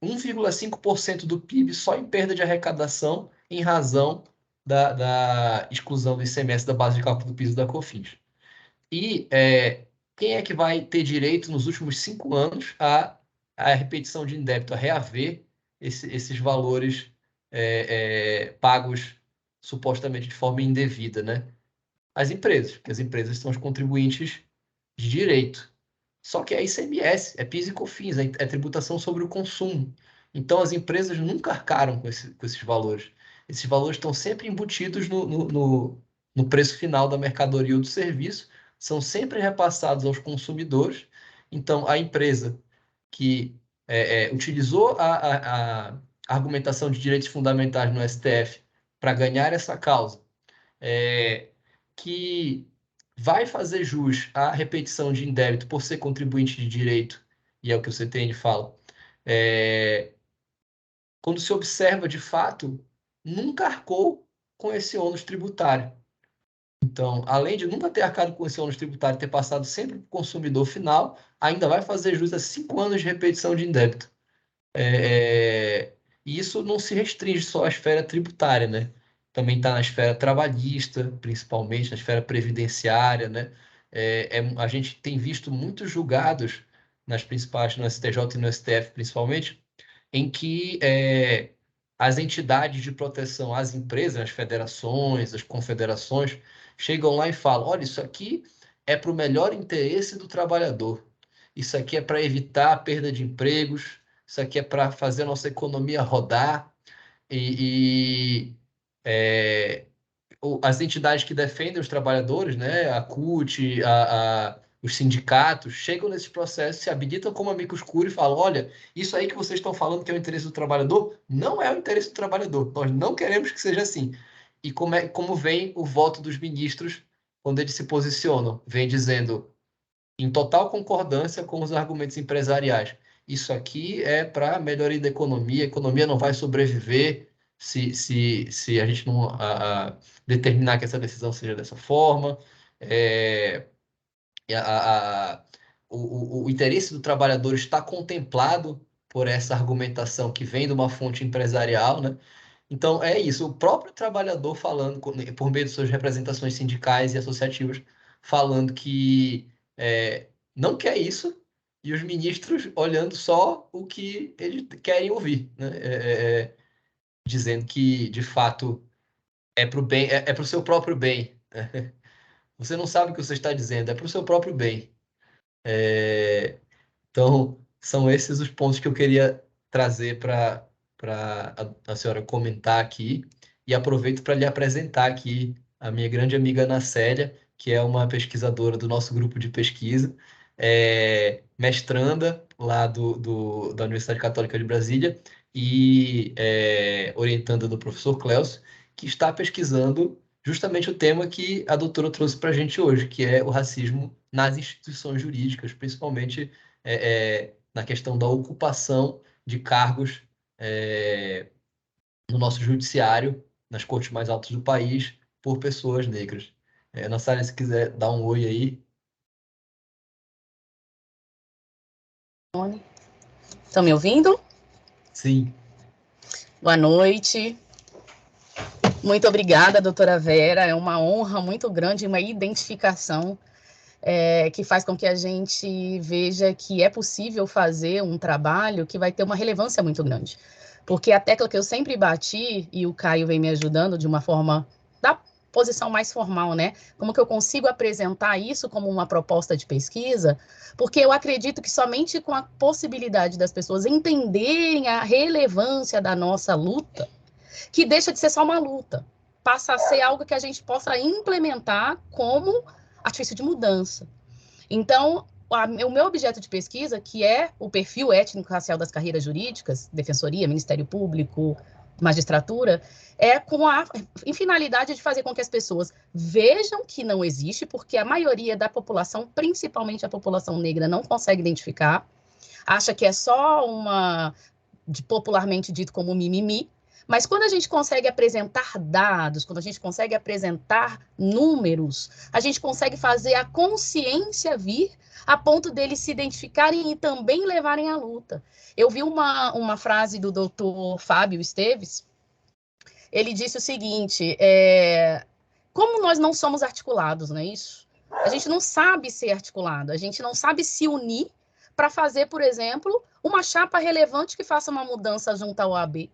1,5% do PIB só em perda de arrecadação em razão da exclusão do ICMS da base de cálculo do PIS e da COFINS. E quem é que vai ter direito nos últimos 5 anos a repetição de indébito, a reaver esses valores pagos supostamente de forma indevida, né? As empresas, porque as empresas são os contribuintes de direito. Só que é ICMS, é PIS e COFINS, é tributação sobre o consumo. Então, as empresas nunca arcaram com esses valores. Esses valores estão sempre embutidos no preço final da mercadoria ou do serviço, são sempre repassados aos consumidores. Então, a empresa que utilizou a argumentação de direitos fundamentais no STF para ganhar essa causa, que vai fazer jus à repetição de indébito por ser contribuinte de direito, e é o que o CTN fala, quando se observa, de fato, nunca arcou com esse ônus tributário. Então, além de nunca ter arcado com esse ônus tributário, ter passado sempre para o consumidor final, ainda vai fazer jus a 5 anos de repetição de indébito. E isso não se restringe só à esfera tributária, né? Também está na esfera trabalhista, principalmente, na esfera previdenciária, né? A gente tem visto muitos julgados nas principais, no STJ e no STF, principalmente, em que as entidades de proteção às empresas, as federações, as confederações, chegam lá e falam: olha, isso aqui é para o melhor interesse do trabalhador, isso aqui é para evitar a perda de empregos, isso aqui é para fazer a nossa economia rodar, as entidades que defendem os trabalhadores, né, a CUT, os sindicatos, chegam nesse processo, se habilitam como amicus curiae e falam: olha, isso aí que vocês estão falando que é o interesse do trabalhador, não é o interesse do trabalhador, nós não queremos que seja assim. E como vem o voto dos ministros quando eles se posicionam? Vem dizendo, em total concordância com os argumentos empresariais: isso aqui é para a melhoria da economia, a economia não vai sobreviver se a gente não determinar que essa decisão seja dessa forma. O interesse do trabalhador está contemplado por essa argumentação que vem de uma fonte empresarial, né? Então, é isso, o próprio trabalhador falando, por meio de suas representações sindicais e associativas, falando que não quer isso, e os ministros olhando só o que eles querem ouvir, né? Dizendo que, de fato, é para o bem, é para o seu próprio bem. Você não sabe o que você está dizendo, é para o seu próprio bem. Então, são esses os pontos que eu queria trazer para a senhora comentar aqui. E aproveito para lhe apresentar aqui a minha grande amiga Ana Célia, que é uma pesquisadora do nosso grupo de pesquisa, mestranda lá da Universidade Católica de Brasília e orientanda do professor Cléus, que está pesquisando justamente o tema que a doutora trouxe para a gente hoje, que é o racismo nas instituições jurídicas, principalmente na questão da ocupação de cargos no nosso judiciário, nas cortes mais altas do país, por pessoas negras. Nassara, se quiser dar um oi aí. Estão me ouvindo? Sim. Boa noite. Muito obrigada, doutora Vera. É uma honra muito grande, uma identificação que faz com que a gente veja que é possível fazer um trabalho que vai ter uma relevância muito grande. Porque a tecla que eu sempre bati, e o Caio vem me ajudando de uma forma da posição mais formal, né? Como que eu consigo apresentar isso como uma proposta de pesquisa? Porque eu acredito que somente com a possibilidade das pessoas entenderem a relevância da nossa luta, que deixa de ser só uma luta, passa a ser algo que a gente possa implementar como artifício de mudança. Então, o meu objeto de pesquisa, que é o perfil étnico-racial das carreiras jurídicas, defensoria, Ministério Público, magistratura, com a finalidade de fazer com que as pessoas vejam que não existe, porque a maioria da população, principalmente a população negra, não consegue identificar, acha que é só popularmente dito como mimimi. Mas quando a gente consegue apresentar dados, quando a gente consegue apresentar números, a gente consegue fazer a consciência vir a ponto deles se identificarem e também levarem à luta. Eu vi uma frase do doutor Fábio Esteves. Ele disse o seguinte: como nós não somos articulados, não é isso? A gente não sabe ser articulado, a gente não sabe se unir para fazer, por exemplo, uma chapa relevante que faça uma mudança junto à OAB.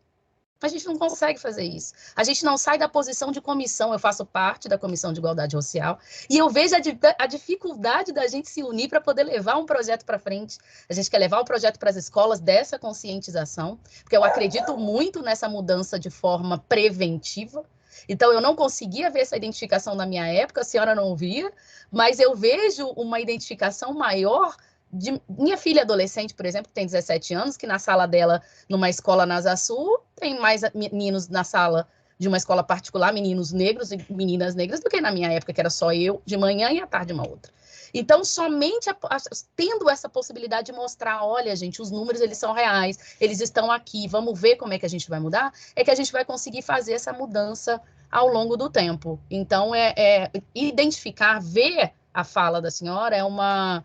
A gente não consegue fazer isso. A gente não sai da posição de comissão. Eu faço parte da Comissão de Igualdade Racial e eu vejo a dificuldade da gente se unir para poder levar um projeto para frente. A gente quer levar o projeto para as escolas dessa conscientização, porque eu acredito muito nessa mudança de forma preventiva. Então, eu não conseguia ver essa identificação na minha época, a senhora não ouvia, mas eu vejo uma identificação maior de minha filha adolescente, por exemplo, que tem 17 anos, que na sala dela, numa escola na Asa Sul, tem mais meninos na sala de uma escola particular, meninos negros e meninas negras, do que na minha época, que era só eu, de manhã e à tarde uma outra. Então, somente tendo essa possibilidade de mostrar, olha, gente, os números, eles são reais, eles estão aqui, vamos ver como é que a gente vai mudar, é que a gente vai conseguir fazer essa mudança ao longo do tempo. Então, identificar, ver a fala da senhora é uma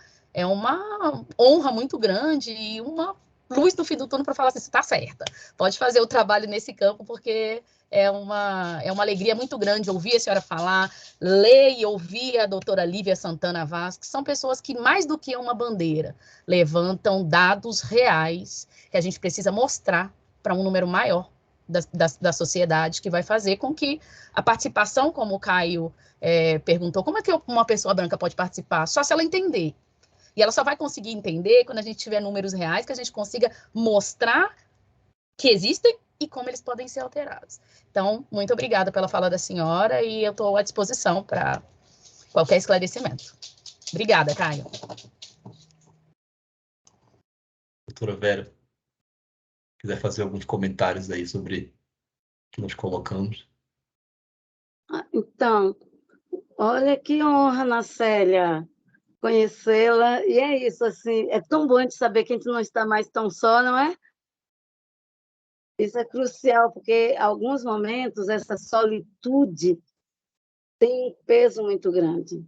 honra muito grande e uma luz no fim do túnel para falar assim, você está certa, pode fazer o trabalho nesse campo, porque é uma alegria muito grande ouvir a senhora falar, ler e ouvir a doutora Lívia Santana Vaz, que são pessoas que, mais do que uma bandeira, levantam dados reais que a gente precisa mostrar para um número maior da sociedade, que vai fazer com que a participação, como o Caio perguntou, como é que uma pessoa branca pode participar? Só se ela entender. E ela só vai conseguir entender quando a gente tiver números reais, que a gente consiga mostrar que existem e como eles podem ser alterados. Então, muito obrigada pela fala da senhora e eu estou à disposição para qualquer esclarecimento. Obrigada, Caio. Doutora Vera, quiser fazer alguns comentários aí sobre o que nós colocamos. Então, olha que honra, Nacélia, conhecê-la. E é isso, assim, é tão bom de saber que a gente não está mais tão só, não é? Isso é crucial, porque em alguns momentos essa solitude tem um peso muito grande.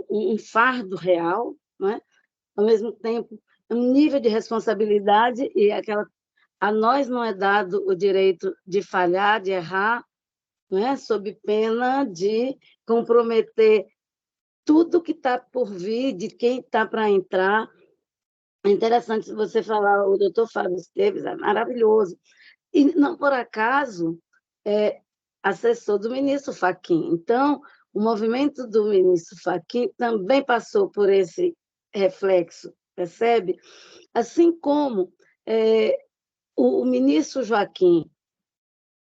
Um fardo real, não é? Ao mesmo tempo, um nível de responsabilidade e a nós não é dado o direito de falhar, de errar, não é? Sob pena de comprometer tudo que está por vir, de quem está para entrar. É interessante você falar, o doutor Fábio Esteves, é maravilhoso. E, não por acaso, é assessor do ministro Fachin. Então, o movimento do ministro Fachin também passou por esse reflexo, percebe? Assim como o ministro Joaquim,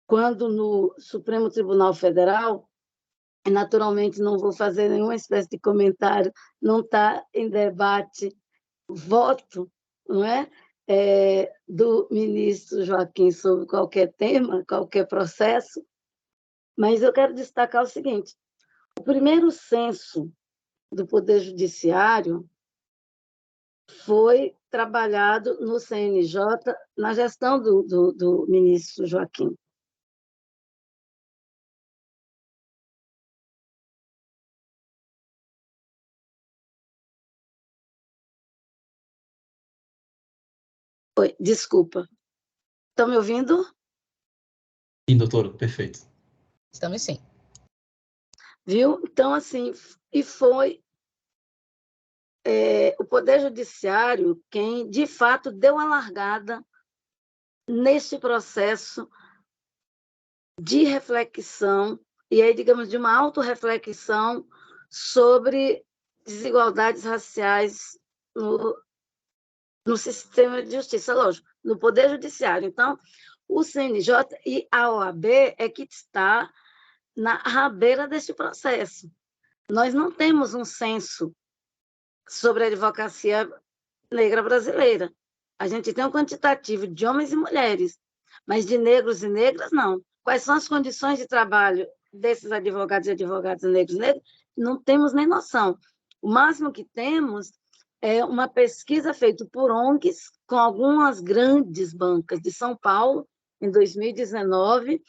quando no Supremo Tribunal Federal, naturalmente não vou fazer nenhuma espécie de comentário, não está em debate voto, não é? Do ministro Joaquim sobre qualquer tema, qualquer processo, mas eu quero destacar o seguinte: o primeiro censo do Poder Judiciário foi trabalhado no CNJ na gestão do ministro Joaquim. Oi, desculpa. Estão me ouvindo? Sim, doutora, perfeito. Estamos sim. Viu? Então, assim, e foi o Poder Judiciário quem, de fato, deu uma largada nesse processo de reflexão, e aí, digamos, de uma autorreflexão sobre desigualdades raciais no sistema de justiça, lógico, no Poder Judiciário. Então, o CNJ e a OAB é que está na rabeira deste processo. Nós não temos um censo sobre a advocacia negra brasileira. A gente tem um quantitativo de homens e mulheres, mas de negros e negras, não. Quais são as condições de trabalho desses advogados e advogadas negros e negras? Não temos nem noção. O máximo que temos é uma pesquisa feita por ONGs com algumas grandes bancas de São Paulo, em 2019,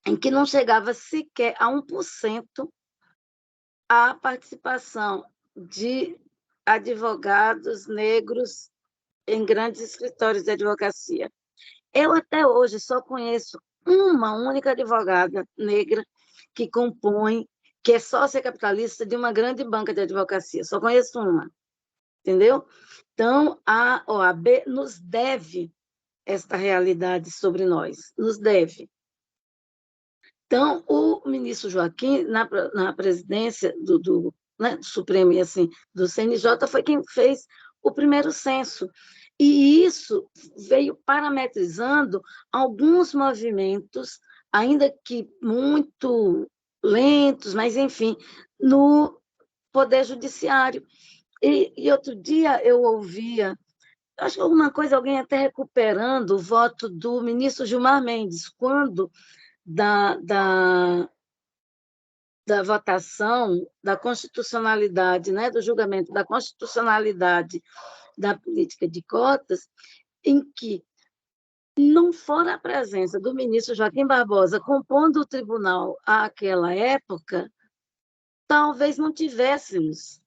em que não chegava sequer a 1% a participação de advogados negros em grandes escritórios de advocacia. Eu, até hoje, só conheço uma única advogada negra que compõe, que é sócia capitalista de uma grande banca de advocacia. Só conheço uma, entendeu? Então, a OAB nos deve esta realidade sobre nós, nos deve. Então, o ministro Joaquim, na presidência do Supremo e assim, do CNJ, foi quem fez o primeiro censo. E isso veio parametrizando alguns movimentos, ainda que muito lentos, mas, enfim, no Poder Judiciário. E outro dia eu ouvia acho que alguma coisa, alguém até recuperando o voto do ministro Gilmar Mendes, quando da votação da constitucionalidade, né, do julgamento da constitucionalidade da política de cotas, em que não fora a presença do ministro Joaquim Barbosa compondo o tribunal àquela época, talvez não tivéssemos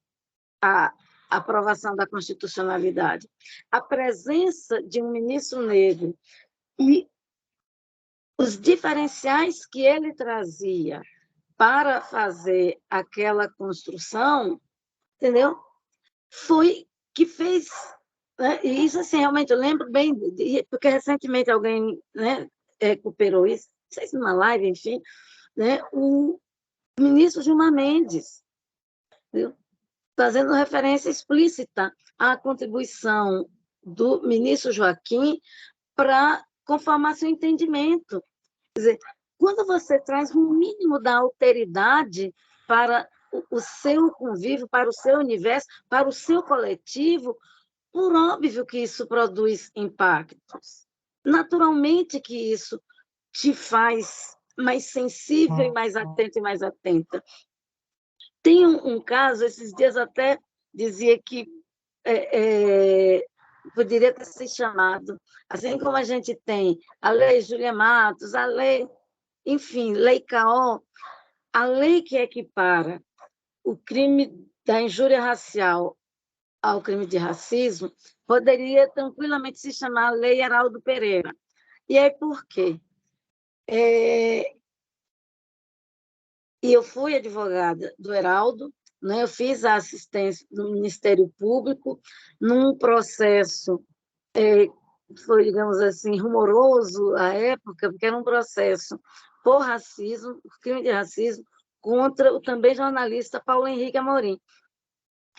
a aprovação da constitucionalidade. A presença de um ministro negro e os diferenciais que ele trazia para fazer aquela construção, entendeu? Foi que fez, né? E isso, assim, realmente, eu lembro bem, porque recentemente alguém, né, recuperou isso, não sei se numa live, enfim, né, o ministro Gilmar Mendes, viu? Fazendo referência explícita à contribuição do ministro Joaquim para conformar seu entendimento. Quer dizer, quando você traz um mínimo da alteridade para o seu convívio, para o seu universo, para o seu coletivo, por óbvio que isso produz impactos. Naturalmente que isso te faz mais sensível e mais atento e mais atenta. Tem um caso, esses dias até dizia que poderia ter sido chamado, assim como a gente tem a lei Júlia Matos, a lei, enfim, lei CAO, a lei que equipara o crime da injúria racial ao crime de racismo, poderia tranquilamente se chamar Lei Heraldo Pereira. E aí por quê? E eu fui advogada do Heraldo, né? Eu fiz a assistência do Ministério Público num processo foi, digamos assim, rumoroso à época, porque era um processo por racismo, por crime de racismo, contra o também jornalista Paulo Henrique Amorim.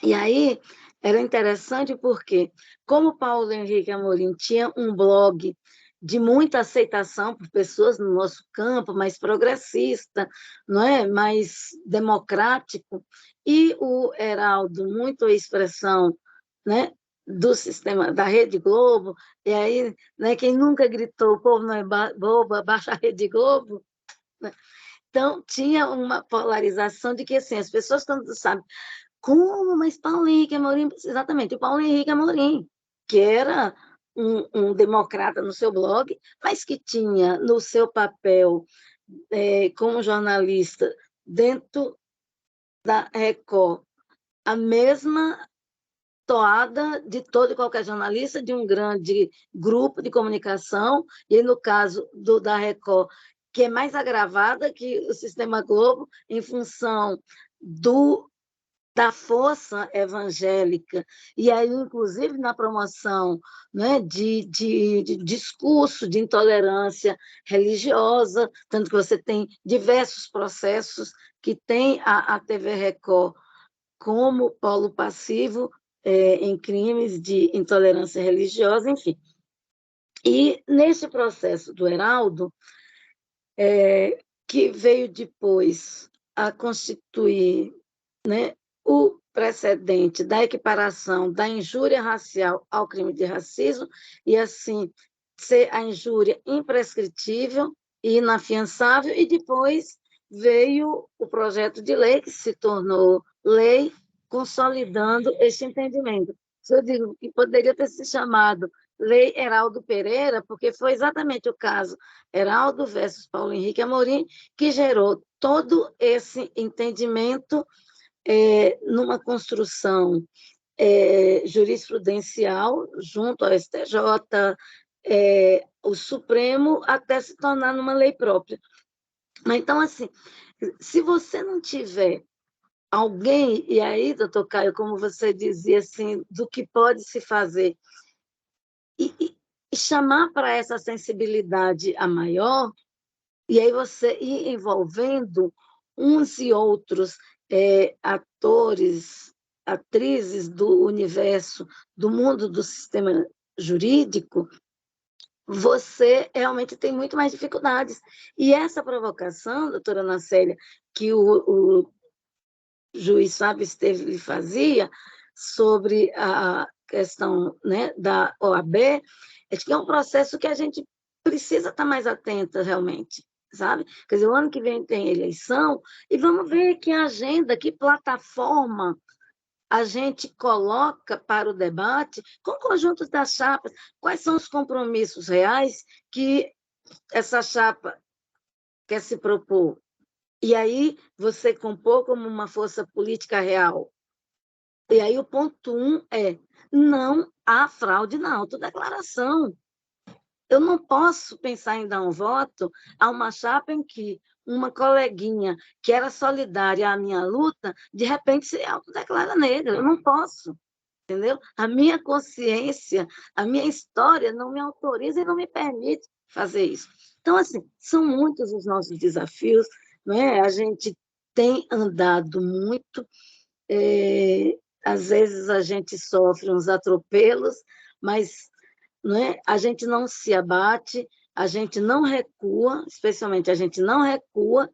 E aí era interessante porque, como Paulo Henrique Amorim tinha um blog de muita aceitação por pessoas no nosso campo, mais progressista, não é? Mais democrático, e o Heraldo, muito a expressão, né, do sistema da Rede Globo, e aí, né, quem nunca gritou, o povo não é bobo, baixa a Rede Globo, né? Então, tinha uma polarização de que, assim, as pessoas, quando sabem, como? Mas Paulo Henrique Amorim, exatamente, o Paulo Henrique Amorim, que era um democrata no seu blog, mas que tinha no seu papel como jornalista dentro da Record a mesma toada de todo e qualquer jornalista de um grande grupo de comunicação, e no caso da Record, que é mais agravada que o Sistema Globo, em função da força evangélica, e aí, inclusive, na promoção, né, de discurso de intolerância religiosa, tanto que você tem diversos processos que tem a TV Record como polo passivo em crimes de intolerância religiosa, enfim. E nesse processo do Heraldo, que veio depois a constituir, né, o precedente da equiparação da injúria racial ao crime de racismo, e assim ser a injúria imprescritível e inafiançável, e depois veio o projeto de lei que se tornou lei, consolidando este entendimento. Eu digo que poderia ter se chamado Lei Heraldo Pereira, porque foi exatamente o caso Heraldo versus Paulo Henrique Amorim que gerou todo esse entendimento numa construção jurisprudencial junto ao STJ, o Supremo, até se tornar numa lei própria. Então, assim, se você não tiver alguém, e aí, doutor Caio, como você dizia, assim, do que pode se fazer, e chamar para essa sensibilidade a maior, e aí você ir envolvendo uns e outros atores, atrizes do universo, do mundo do sistema jurídico, você realmente tem muito mais dificuldades. E essa provocação, doutora Ana Célia, que o juiz Fábio Esteves lhe fazia sobre a questão, né, da OAB, é que é um processo que a gente precisa estar mais atenta realmente, sabe? Quer dizer, o ano que vem tem eleição e vamos ver que agenda, que plataforma a gente coloca para o debate com o conjunto das chapas, quais são os compromissos reais que essa chapa quer se propor. E aí você compor como uma força política real. E aí o ponto 1 é: não há fraude na autodeclaração. Eu não posso pensar em dar um voto a uma chapa em que uma coleguinha que era solidária à minha luta, de repente se autodeclara negra. Eu não posso, entendeu? A minha consciência, a minha história não me autoriza e não me permite fazer isso. Então, assim, são muitos os nossos desafios, né? A gente tem andado muito, às vezes a gente sofre uns atropelos, mas, né, a gente não se abate, a gente não recua, especialmente a gente não recua,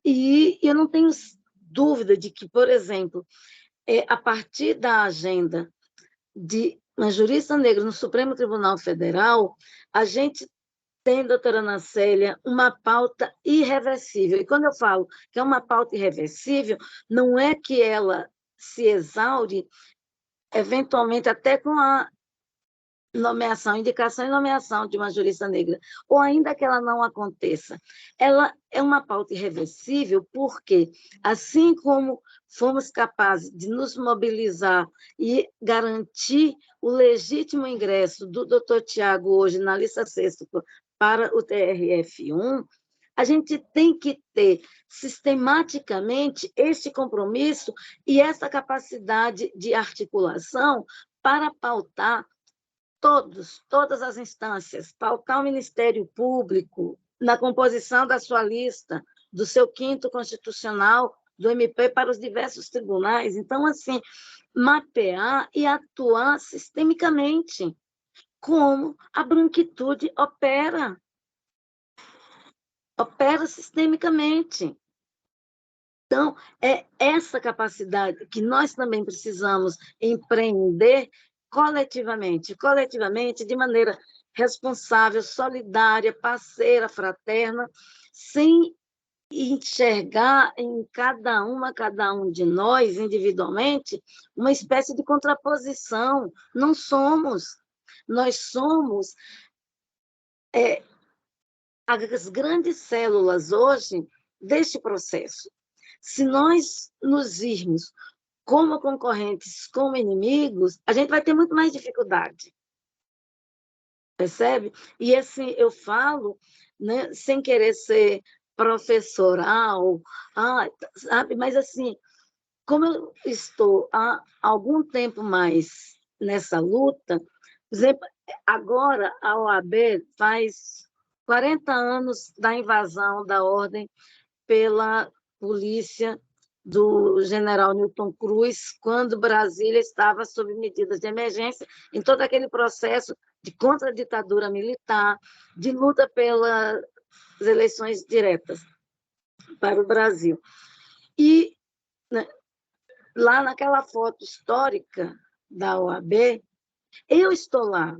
e eu não tenho dúvida de que, por exemplo, a partir da agenda de uma jurista negra no Supremo Tribunal Federal, a gente tem, doutora Ana Célia, uma pauta irreversível. E quando eu falo que é uma pauta irreversível, não é que ela se exaure, eventualmente até com a nomeação, indicação e nomeação de uma jurista negra, ou ainda que ela não aconteça. Ela é uma pauta irreversível porque, assim como fomos capazes de nos mobilizar e garantir o legítimo ingresso do doutor Tiago hoje na lista sexta para o TRF1, a gente tem que ter sistematicamente este compromisso e essa capacidade de articulação para pautar todas as instâncias, pautar o Ministério Público na composição da sua lista, do seu quinto constitucional, do MP para os diversos tribunais. Então, assim, mapear e atuar sistemicamente, como a branquitude opera sistemicamente. Então, é essa capacidade que nós também precisamos empreender coletivamente, de maneira responsável, solidária, parceira, fraterna, sem enxergar em cada um de nós, individualmente, uma espécie de contraposição. Não somos. Nós somos as grandes células hoje deste processo. Se nós nos irmos como concorrentes, como inimigos, a gente vai ter muito mais dificuldade. Percebe? E assim, eu falo, né, sem querer ser professoral, sabe? Mas assim, como eu estou há algum tempo mais nessa luta, por exemplo, agora a OAB faz 40 anos da invasão da ordem pela polícia do general Newton Cruz, quando Brasília estava sob medidas de emergência, em todo aquele processo de contra-ditadura militar, de luta pelas eleições diretas para o Brasil. E, né, lá naquela foto histórica da OAB, eu estou lá.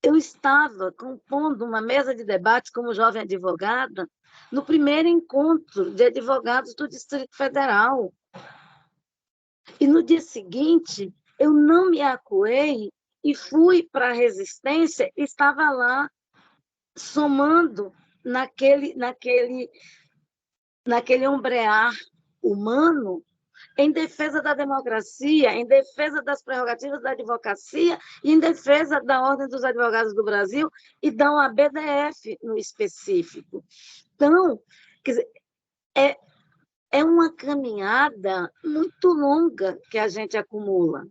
Eu estava compondo uma mesa de debates como jovem advogada no primeiro encontro de advogados do Distrito Federal. E no dia seguinte, eu não me acuei e fui para a resistência, estava lá somando naquele ombrear humano em defesa da democracia, em defesa das prerrogativas da advocacia e em defesa da Ordem dos Advogados do Brasil e da OAB-DF no específico. Então, quer dizer, é uma caminhada muito longa que a gente acumula.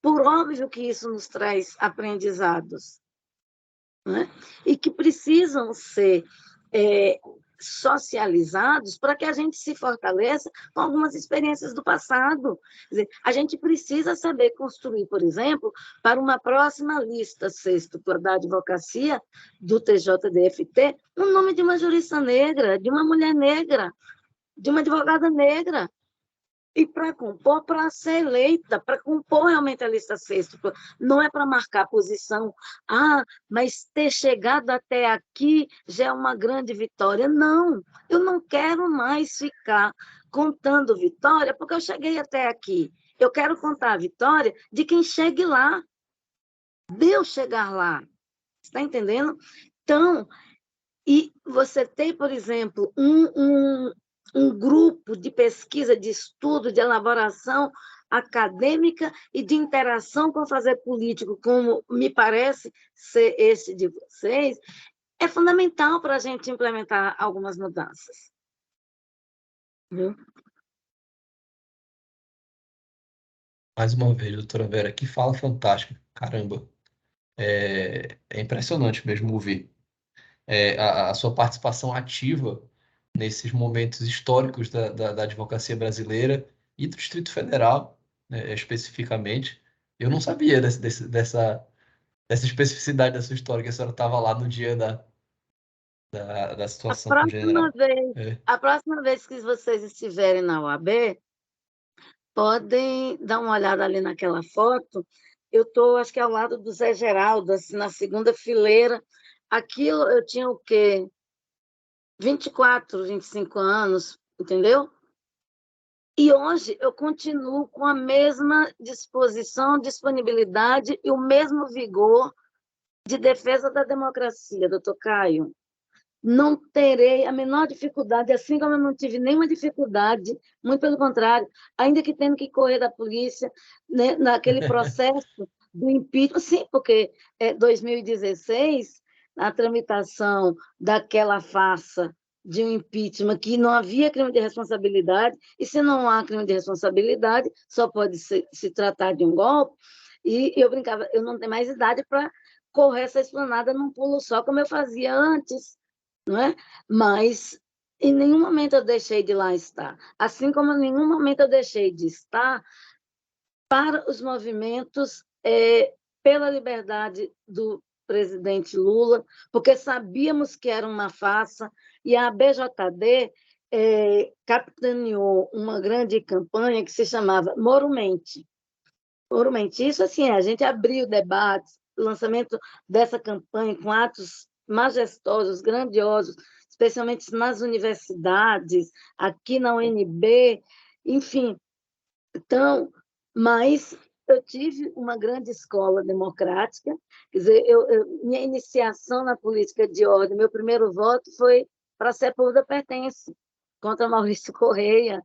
Por óbvio que isso nos traz aprendizados, né? E que precisam ser socializados para que a gente se fortaleça com algumas experiências do passado. Quer dizer, a gente precisa saber construir, por exemplo, para uma próxima lista sexta da advocacia do TJDFT, o nome de uma jurista negra, de uma mulher negra, de uma advogada negra. e para compor, para ser eleita, para compor realmente a lista sexta. Não é para marcar posição. Mas ter chegado até aqui já é uma grande vitória. Não, eu não quero mais ficar contando vitória, porque eu cheguei até aqui. Eu quero contar a vitória de quem chegue lá, de eu chegar lá. Está entendendo? Então, e você tem, por exemplo, um grupo de pesquisa, de estudo, de elaboração acadêmica e de interação com o fazer político, como me parece ser esse de vocês, é fundamental para a gente implementar algumas mudanças. Viu? Mais uma vez, doutora Vera, que fala fantástica. Caramba, é impressionante mesmo ouvir. A sua participação ativa nesses momentos históricos da advocacia brasileira e do Distrito Federal, né, especificamente. Eu não sabia dessa especificidade da sua história, que a senhora estava lá no dia da situação com o general. A próxima vez que vocês estiverem na OAB, podem dar uma olhada ali naquela foto. Eu estou, acho que ao lado do Zé Geraldo, assim, na segunda fileira. Aquilo eu tinha o quê? 24, 25 anos, entendeu? E hoje eu continuo com a mesma disposição, disponibilidade e o mesmo vigor de defesa da democracia, doutor Caio. Não terei a menor dificuldade, assim como eu não tive nenhuma dificuldade, muito pelo contrário, ainda que tendo que correr da polícia, né, naquele processo do impeachment, sim, porque 2016, a tramitação daquela farsa de um impeachment que não havia crime de responsabilidade, e se não há crime de responsabilidade, só pode se tratar de um golpe, e eu brincava, eu não tenho mais idade para correr essa esplanada num pulo só, como eu fazia antes, não é? Mas em nenhum momento eu deixei de lá estar, assim como em nenhum momento eu deixei de estar para os movimentos pela liberdade do presidente Lula, porque sabíamos que era uma farsa, e a BJD capitaneou uma grande campanha que se chamava Moro Mente. Moro Mente. Isso, assim, a gente abriu debates, o lançamento dessa campanha com atos majestosos, grandiosos, especialmente nas universidades, aqui na UNB, enfim. Então, mas eu tive uma grande escola democrática, quer dizer, minha iniciação na política de ordem, meu primeiro voto foi para a Sepúlveda Pertence, contra Maurício Correia,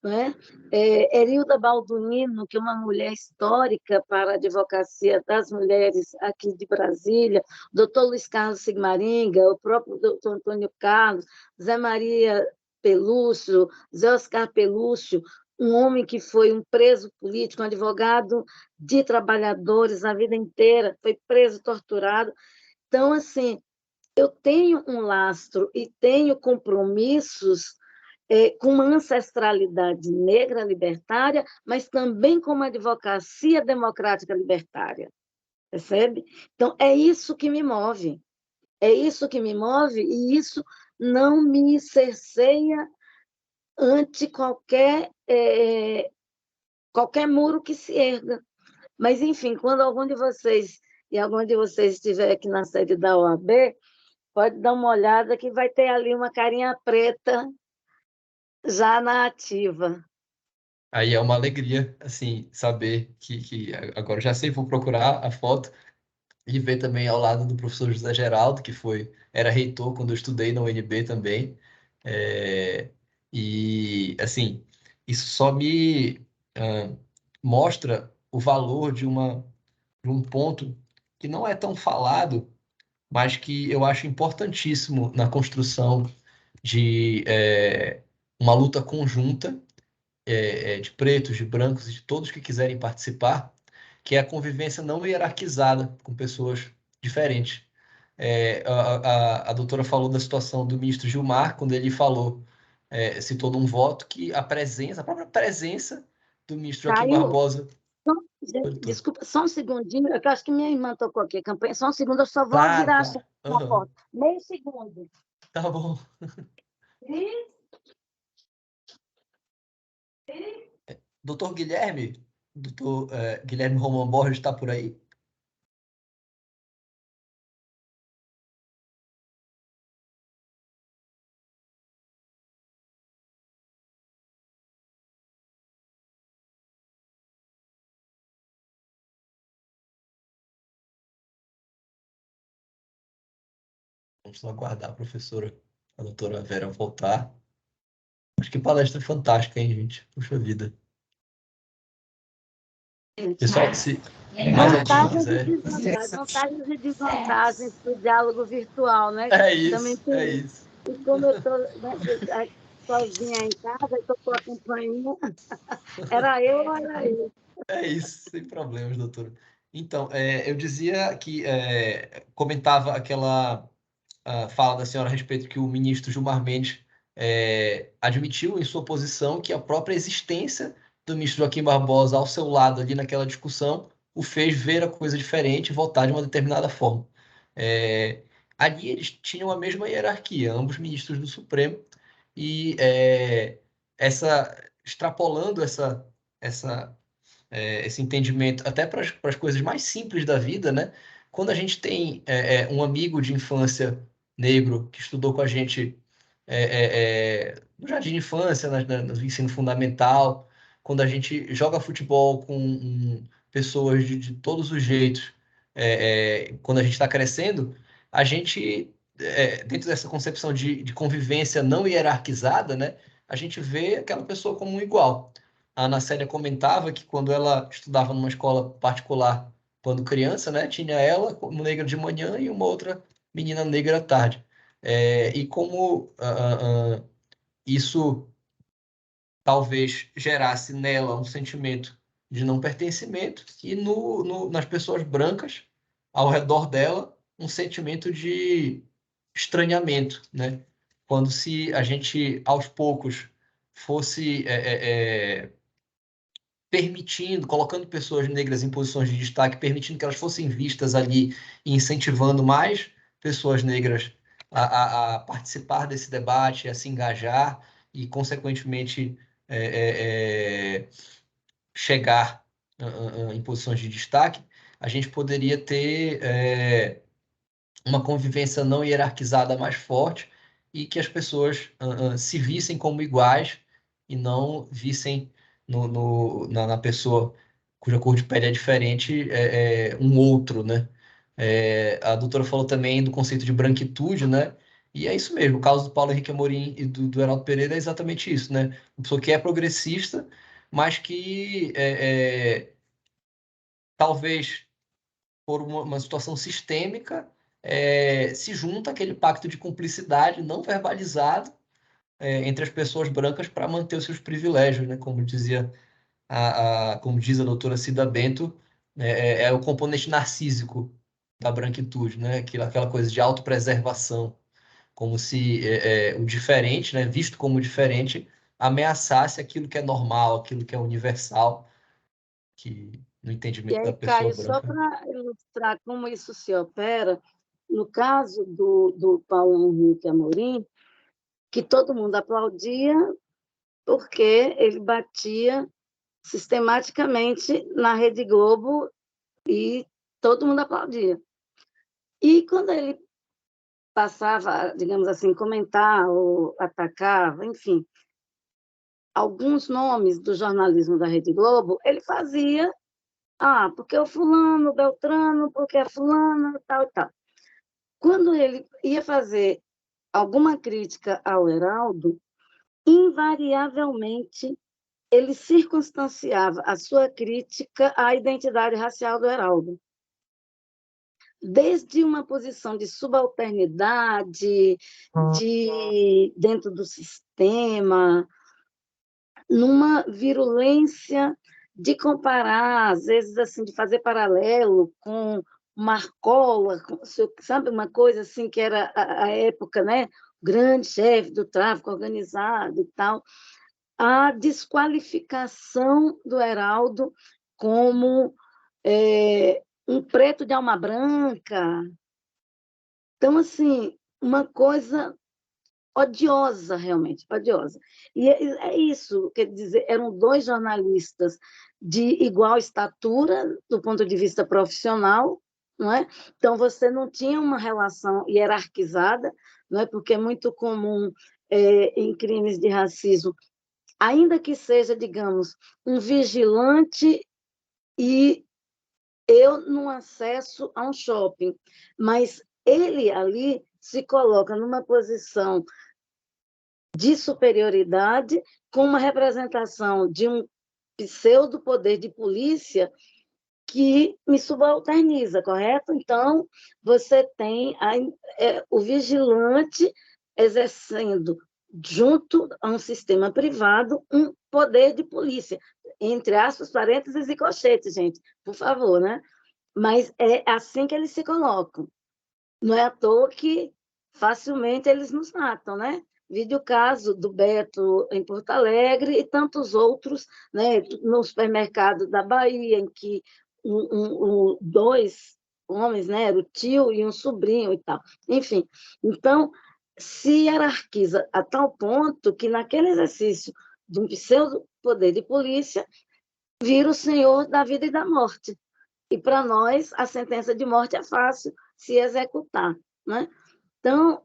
né? Erilda Balduino, que é uma mulher histórica para a advocacia das mulheres aqui de Brasília, doutor Luiz Carlos Sigmaringa, o próprio doutor Antônio Carlos, Zé Maria Pelúcio, Zé Oscar Pelúcio, um homem que foi um preso político, um advogado de trabalhadores a vida inteira, foi preso, torturado. Então, assim, eu tenho um lastro e tenho compromissos com uma ancestralidade negra libertária, mas também com uma advocacia democrática libertária, percebe? Então, é isso que me move, e isso não me cerceia ante qualquer muro que se erga. Mas, enfim, quando algum de vocês estiver aqui na sede da OAB, pode dar uma olhada que vai ter ali uma carinha preta já na ativa. Aí é uma alegria, assim, saber que agora eu já sei, vou procurar a foto e ver também ao lado do professor José Geraldo, que era reitor quando eu estudei na UNB também. E, assim, isso só me mostra o valor de um ponto que não é tão falado, mas que eu acho importantíssimo na construção de uma luta conjunta de pretos, de brancos e de todos que quiserem participar, que é a convivência não hierarquizada com pessoas diferentes. A doutora falou da situação do ministro Gilmar, quando ele citou num voto que a própria presença do ministro Joaquim Caio, Barbosa... desculpa, só um segundinho, eu acho que minha irmã tocou aqui a campanha, só um segundo, eu só vou Claro, virar claro. a porta. Meio segundo. Tá bom. Doutor Guilherme, Guilherme Roman Borges está por aí? Vamos aguardar a professora, a doutora Vera, voltar. Acho que palestra fantástica, hein, gente? Puxa vida. Pessoal, se mais alguém quiser... Vantagens e desvantagens do diálogo virtual, né? Também É tem, isso. e como eu estou sozinha em casa, estou com a companhia, era eu ou era eu? É isso, sem problemas, doutora. Então, eu dizia que comentava aquela fala da senhora a respeito que o ministro Gilmar Mendes admitiu em sua posição que a própria existência do ministro Joaquim Barbosa ao seu lado ali naquela discussão o fez ver a coisa diferente e votar de uma determinada forma. Ali eles tinham a mesma hierarquia, ambos ministros do Supremo, e extrapolando esse entendimento até para as coisas mais simples da vida, né? Quando a gente tem um amigo de infância negro que estudou com a gente no jardim de infância, no ensino fundamental, quando a gente joga futebol com pessoas de todos os jeitos, quando a gente está crescendo, a gente, dentro dessa concepção de convivência não hierarquizada, né? A gente vê aquela pessoa como um igual. A Ana Célia comentava que quando ela estudava numa escola particular, quando criança, né, tinha ela como negra de manhã e uma outra menina negra à tarde. E como isso talvez gerasse nela um sentimento de não pertencimento e nas pessoas brancas ao redor dela um sentimento de estranhamento, né? Quando se a gente aos poucos fosse permitindo, colocando pessoas negras em posições de destaque, permitindo que elas fossem vistas ali e incentivando mais pessoas negras a participar desse debate, a se engajar e, consequentemente, chegar em posições de destaque, a gente poderia ter uma convivência não hierarquizada mais forte e que as pessoas se vissem como iguais e não vissem na pessoa cuja cor de pele é diferente um outro, né? A doutora falou também do conceito de branquitude, né? E é isso mesmo, o caso do Paulo Henrique Amorim e do Heraldo Pereira é exatamente isso, né? Uma pessoa que é progressista, mas que talvez por uma situação sistêmica, se junta aquele pacto de cumplicidade não verbalizado entre as pessoas brancas para manter os seus privilégios, né? Como dizia como diz a doutora Cida Bento, é o componente narcísico da branquitude, né? Aquela coisa de autopreservação, como se o diferente, né, visto como diferente, ameaçasse aquilo que é normal, aquilo que é universal, que no E entendimento da aí, pessoa Caio, só branca. para ilustrar como isso se opera, no caso do Paulo Henrique Amorim, que todo mundo aplaudia porque ele batia sistematicamente na Rede Globo e todo mundo aplaudia. E quando ele passava, digamos assim, comentar ou atacava, enfim, alguns nomes do jornalismo da Rede Globo, ele fazia, porque o fulano, o Beltrano, porque a fulana, tal e tal. Quando ele ia fazer alguma crítica ao Heraldo, invariavelmente ele circunstanciava a sua crítica à identidade racial do Heraldo. Desde uma posição de subalternidade, dentro do sistema, numa virulência de comparar, às vezes, assim, de fazer paralelo com Marcola, sabe, uma coisa assim que era a época, né? O grande chefe do tráfico organizado e tal, a desqualificação do Heraldo como um preto de alma branca. Então, assim, uma coisa odiosa, realmente, odiosa. E é isso, quer dizer, eram dois jornalistas de igual estatura, do ponto de vista profissional, não é? Então, você não tinha uma relação hierarquizada, não é? Porque é muito comum em crimes de racismo, ainda que seja, digamos, um vigilante e eu no acesso a um shopping, mas ele ali se coloca numa posição de superioridade com uma representação de um pseudo-poder de polícia que me subalterniza, correto? Então, você tem o vigilante exercendo, junto a um sistema privado, um poder de polícia, entre aspas, parênteses e colchetes, gente, por favor, né? Mas é assim que eles se colocam. Não é à toa que facilmente eles nos matam, né? Vide o caso do Beto em Porto Alegre e tantos outros, né? No supermercado da Bahia, em que dois homens, né? Era o tio e um sobrinho e tal. Enfim, então se hierarquiza a tal ponto que naquele exercício de um pseudo-poder de polícia vira o senhor da vida e da morte. E para nós, a sentença de morte é fácil se executar, né? Então,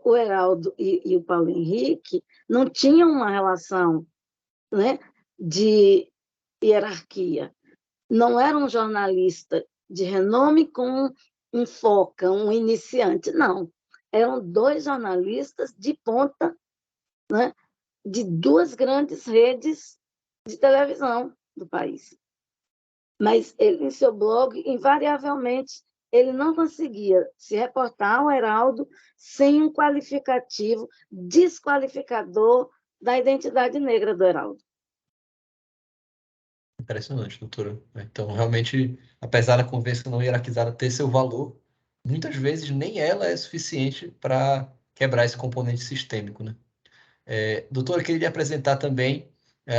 o Heraldo e o Paulo Henrique não tinham uma relação, né, de hierarquia. Não era um jornalista de renome com um foca, um iniciante, não. Eram dois jornalistas de ponta, né, de duas grandes redes de televisão do país. Mas ele, em seu blog, invariavelmente, ele não conseguia se reportar ao Heraldo sem um qualificativo desqualificador da identidade negra do Heraldo. Impressionante, doutora. Então, realmente, apesar da conversa não hierarquizada ter seu valor, muitas vezes nem ela é suficiente para quebrar esse componente sistêmico, né? Doutora, eu queria lhe apresentar também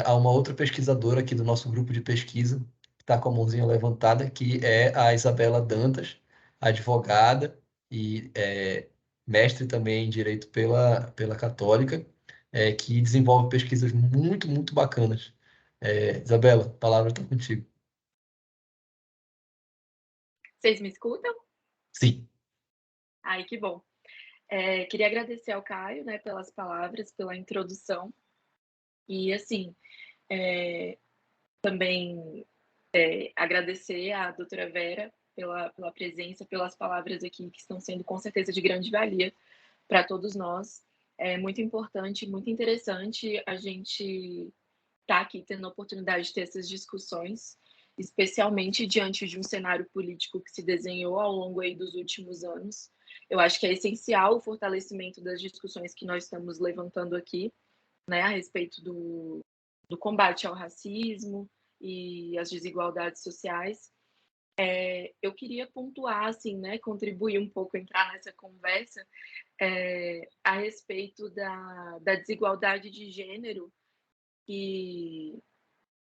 a uma outra pesquisadora aqui do nosso grupo de pesquisa, que está com a mãozinha levantada, que é a Isabela Dantas, advogada e mestre também em Direito pela Católica, que desenvolve pesquisas muito, muito bacanas. Isabela, a palavra está contigo. Vocês me escutam? Sim. Ai, que bom. Queria agradecer ao Caio, né, pelas palavras, pela introdução. E, assim, também agradecer à doutora Vera pela presença, pelas palavras aqui, que estão sendo, com certeza, de grande valia para todos nós. É muito importante, muito interessante a gente estar aqui tendo a oportunidade de ter essas discussões, especialmente diante de um cenário político que se desenhou ao longo aí dos últimos anos. Eu acho que é essencial o fortalecimento das discussões que nós estamos levantando aqui, né, a respeito do combate ao racismo e às desigualdades sociais. Eu queria pontuar, assim, né, contribuir um pouco, entrar nessa conversa a respeito da desigualdade de gênero que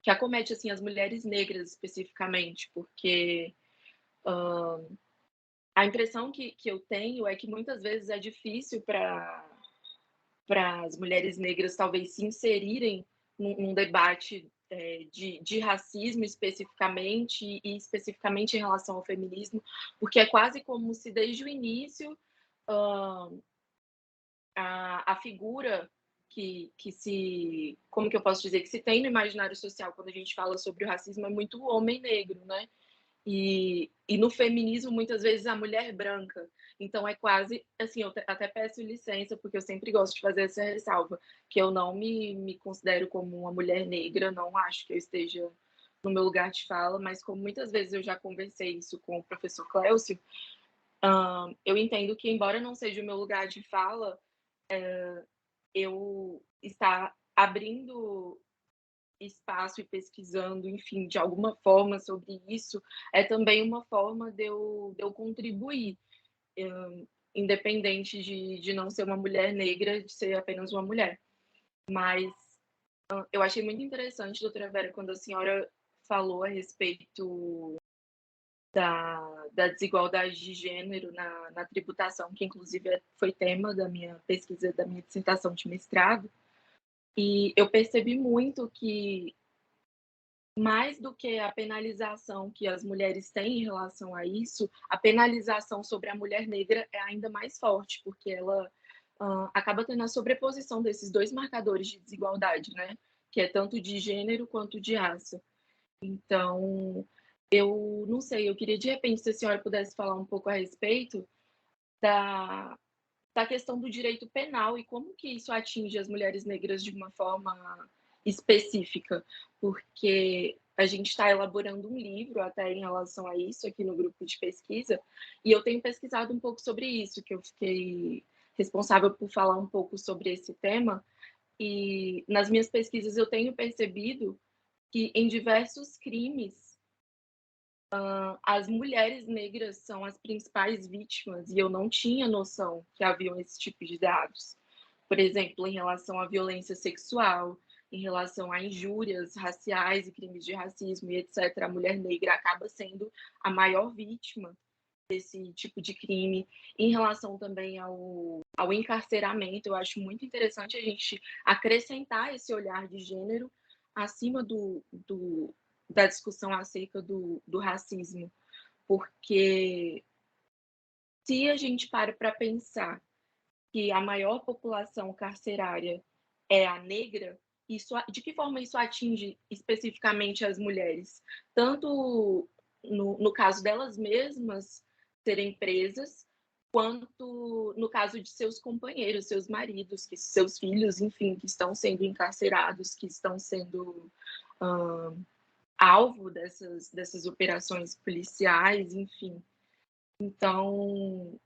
acomete, assim, as mulheres negras especificamente, porque a impressão que eu tenho é que muitas vezes é difícil para as mulheres negras talvez se inserirem num debate de racismo especificamente e especificamente em relação ao feminismo, porque é quase como se desde o início a figura que se, como que eu posso dizer, que se tem no imaginário social quando a gente fala sobre o racismo é muito o homem negro, né? E no feminismo, muitas vezes, a mulher branca. Então, é quase, assim, eu até peço licença, porque eu sempre gosto de fazer essa ressalva, que eu não me considero como uma mulher negra, não acho que eu esteja no meu lugar de fala, mas como muitas vezes eu já conversei isso com o professor Cléucio, eu entendo que, embora não seja o meu lugar de fala, eu estar abrindo espaço e pesquisando, enfim, de alguma forma sobre isso, é também uma forma de eu contribuir, independente de não ser uma mulher negra, de ser apenas uma mulher. Mas eu achei muito interessante, doutora Vera, quando a senhora falou a respeito da desigualdade de gênero na tributação, que inclusive foi tema da minha pesquisa, da minha dissertação de mestrado, e eu percebi muito que, mais do que a penalização que as mulheres têm em relação a isso, a penalização sobre a mulher negra é ainda mais forte, porque ela acaba tendo a sobreposição desses dois marcadores de desigualdade, né? Que é tanto de gênero quanto de raça. Então, eu não sei, eu queria de repente se a senhora pudesse falar um pouco a respeito da questão do direito penal e como que isso atinge as mulheres negras de uma forma específica, porque a gente está elaborando um livro até em relação a isso aqui no grupo de pesquisa, e eu tenho pesquisado um pouco sobre isso, que eu fiquei responsável por falar um pouco sobre esse tema, e nas minhas pesquisas eu tenho percebido que em diversos crimes as mulheres negras são as principais vítimas, e eu não tinha noção que haviam esse tipo de dados. Por exemplo, em relação à violência sexual, em relação a injúrias raciais e crimes de racismo e etc., a mulher negra acaba sendo a maior vítima desse tipo de crime. Em relação também ao encarceramento, eu acho muito interessante a gente acrescentar esse olhar de gênero acima da discussão acerca do racismo, porque se a gente para pensar que a maior população carcerária é a negra, de que forma isso atinge especificamente as mulheres? Tanto no caso delas mesmas serem presas, quanto no caso de seus companheiros, seus maridos, seus filhos, enfim, que estão sendo encarcerados, que estão sendo alvo dessas operações policiais, enfim. Então,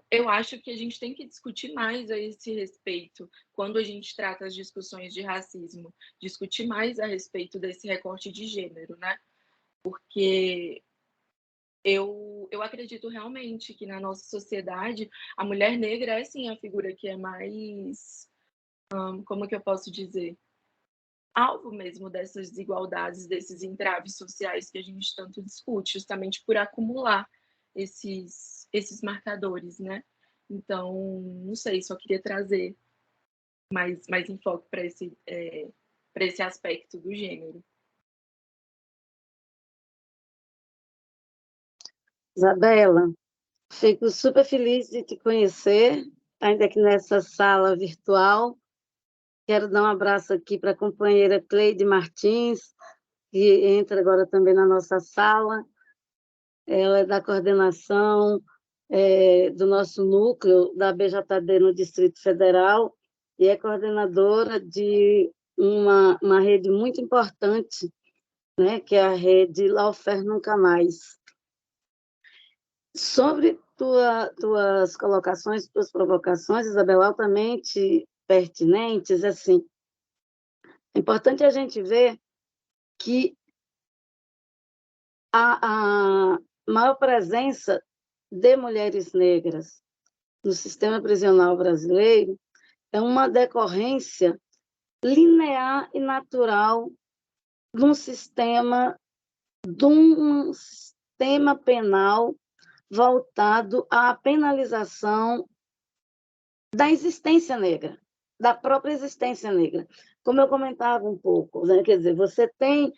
eu acho que a gente tem que discutir mais a esse respeito, quando a gente trata as discussões de racismo, discutir mais a respeito desse recorte de gênero, né? Porque eu acredito realmente que na nossa sociedade a mulher negra é sim a figura que é mais, como que eu posso dizer, alvo mesmo dessas desigualdades, desses entraves sociais que a gente tanto discute, justamente por acumular esses marcadores, né? Então, não sei, só queria trazer mais enfoque para esse aspecto do gênero. Isabela, fico super feliz de te conhecer, ainda aqui nessa sala virtual. Quero dar um abraço aqui para a companheira Cleide Martins, que entra agora também na nossa sala. Ela é da coordenação do nosso núcleo da BJD no Distrito Federal e é coordenadora de uma rede muito importante, né, que é a rede Lawfare Nunca Mais. Sobre tuas colocações, tuas provocações, Isabel, altamente pertinentes, assim, é importante a gente ver que a maior presença de mulheres negras no sistema prisional brasileiro é uma decorrência linear e natural de um sistema penal voltado à penalização da existência negra, da própria existência negra. Como eu comentava um pouco, né? Quer dizer, você tem...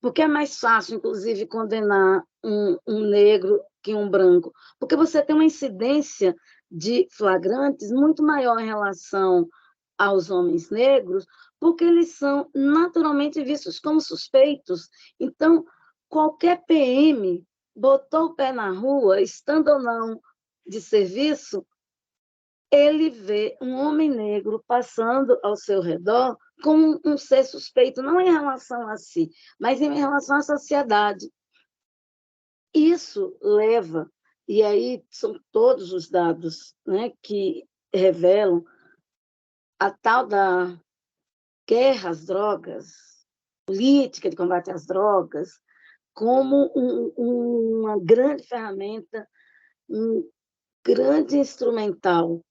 porque é mais fácil, inclusive, condenar um negro que um branco, porque você tem uma incidência de flagrantes muito maior em relação aos homens negros, porque eles são naturalmente vistos como suspeitos. Então, qualquer PM botou o pé na rua, estando ou não de serviço, ele vê um homem negro passando ao seu redor como um ser suspeito, não em relação a si, mas em relação à sociedade. Isso leva, e aí são todos os dados, né, que revelam a tal da guerra às drogas, política de combate às drogas, como uma grande ferramenta, um grande instrumental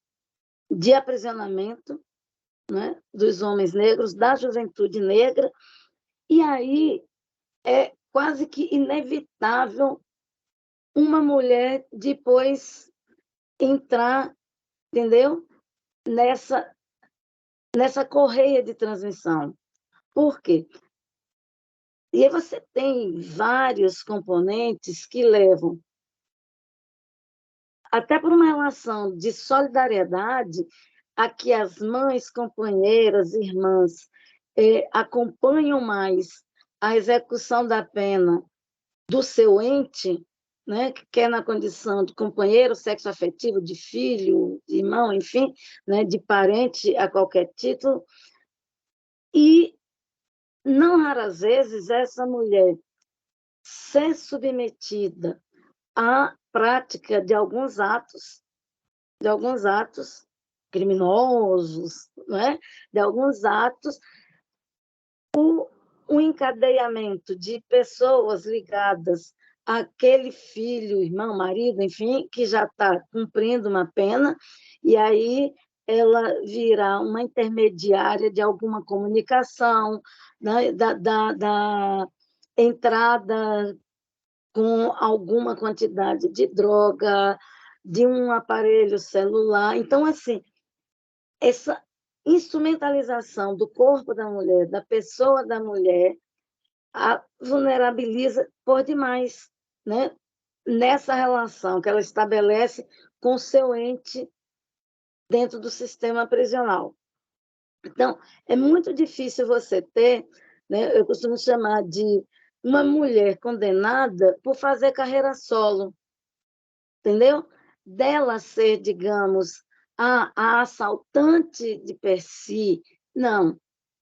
de aprisionamento, né, dos homens negros, da juventude negra, e aí é quase que inevitável uma mulher depois entrar, entendeu? Nessa correia de transmissão. Por quê? E aí você tem vários componentes que levam, até por uma relação de solidariedade, a que as mães, companheiras, irmãs acompanham mais a execução da pena do seu ente, né, que quer na condição de companheiro sexoafetivo, de filho, de irmão, enfim, né, de parente a qualquer título, e não raras vezes essa mulher ser submetida à prática de alguns atos criminosos, né? De alguns atos, um encadeamento de pessoas ligadas àquele filho, irmão, marido, enfim, que já está cumprindo uma pena, e aí ela virá uma intermediária de alguma comunicação, né? da entrada com alguma quantidade de droga, de um aparelho celular. Então, assim, essa instrumentalização do corpo da mulher, da pessoa da mulher, a vulnerabiliza por demais, né? Nessa relação que ela estabelece com o seu ente dentro do sistema prisional. Então, é muito difícil você ter, né, eu costumo chamar de uma mulher condenada por fazer carreira solo, entendeu? Dela ser, digamos, a assaltante de per si, não.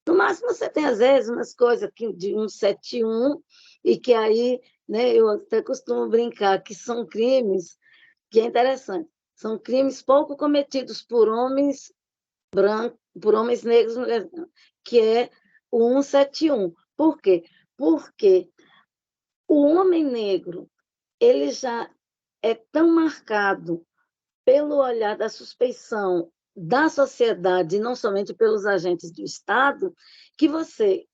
No máximo, você tem, às vezes, umas coisas de 171, e que aí, né, eu até costumo brincar que são crimes, que é interessante, são crimes pouco cometidos por homens brancos, por homens negros, que é o 171. Por quê? Porque o homem negro, ele já é tão marcado pelo olhar da suspeição da sociedade, não somente pelos agentes do Estado, que você,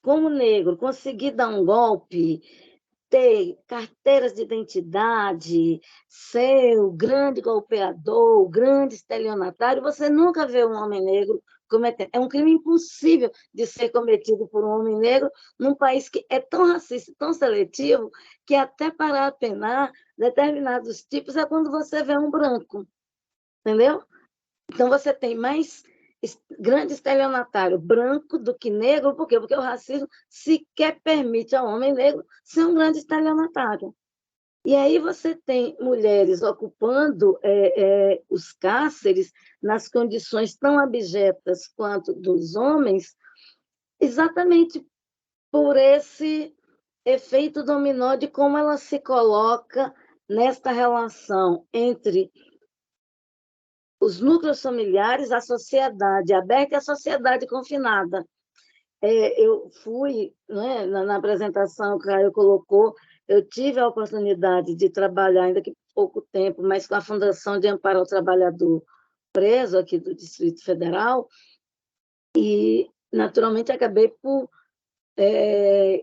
como negro, conseguir dar um golpe, ter carteiras de identidade, ser o grande golpeador, o grande estelionatário, você nunca vê um homem negro cometendo. É um crime impossível de ser cometido por um homem negro num país que é tão racista, tão seletivo, que até para apenar determinados tipos é quando você vê um branco, entendeu? Então, você tem mais grande estelionatário branco do que negro, por quê? Porque o racismo sequer permite ao homem negro ser um grande estelionatário. E aí você tem mulheres ocupando os cárceres nas condições tão abjetas quanto dos homens, exatamente por esse efeito dominó de como ela se coloca nesta relação entre os núcleos familiares, a sociedade aberta e a sociedade confinada. Eu fui, né, na apresentação que o Caio colocou, eu tive a oportunidade de trabalhar, ainda que pouco tempo, mas com a Fundação de Amparo ao Trabalhador Preso, aqui do Distrito Federal, e, naturalmente, acabei por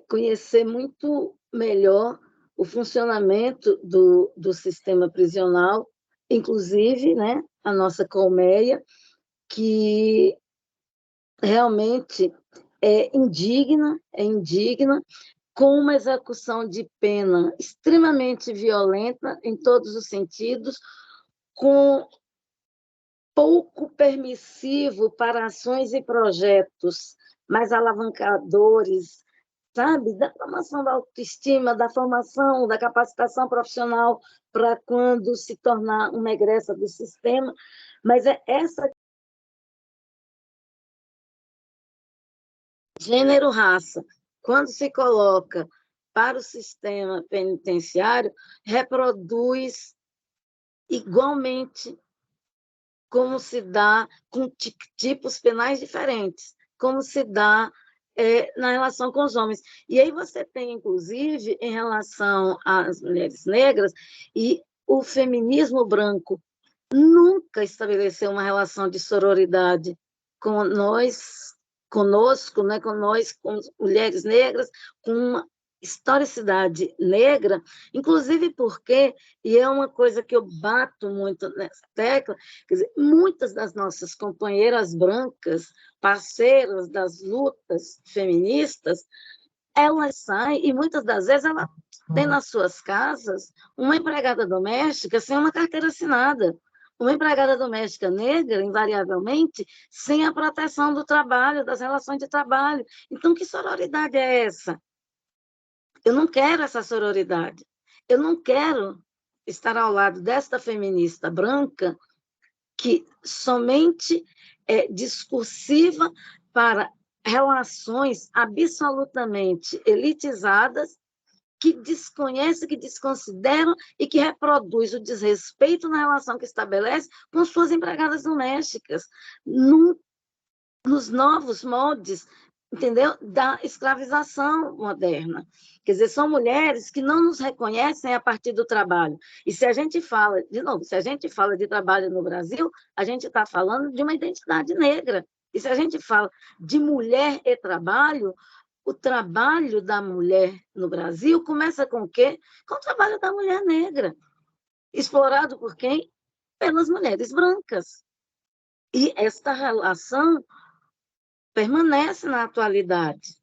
conhecer muito melhor o funcionamento do sistema prisional, inclusive, né, a nossa colmeia, que realmente é indigna, com uma execução de pena extremamente violenta em todos os sentidos, com pouco permissivo para ações e projetos mais alavancadores, sabe? Da formação da autoestima, da formação, da capacitação profissional para quando se tornar uma egressa do sistema, mas é essa gênero, raça, quando se coloca para o sistema penitenciário, reproduz igualmente como se dá com tipos penais diferentes, como se dá na relação com os homens. E aí você tem, inclusive, em relação às mulheres negras, e o feminismo branco nunca estabeleceu uma relação de sororidade com nós, conosco, né, com nós, com mulheres negras, com uma historicidade negra, inclusive porque, e é uma coisa que eu bato muito nessa tecla, quer dizer, muitas das nossas companheiras brancas, parceiras das lutas feministas, elas saem, e muitas das vezes elas têm nas suas casas uma empregada doméstica sem uma carteira assinada, uma empregada doméstica negra, invariavelmente, sem a proteção do trabalho, das relações de trabalho. Então, que sororidade é essa? Eu não quero essa sororidade. Eu não quero estar ao lado desta feminista branca que somente é discursiva para relações absolutamente elitizadas, que desconhecem, que desconsideram e que reproduz o desrespeito na relação que estabelece com suas empregadas domésticas, nos novos moldes, entendeu? Da escravização moderna. Quer dizer, são mulheres que não nos reconhecem a partir do trabalho. E se a gente fala, de novo, se a gente fala de trabalho no Brasil, a gente está falando de uma identidade negra. E se a gente fala de mulher e trabalho, o trabalho da mulher no Brasil começa com o quê? Com o trabalho da mulher negra. Explorado por quem? Pelas mulheres brancas. E esta relação permanece na atualidade,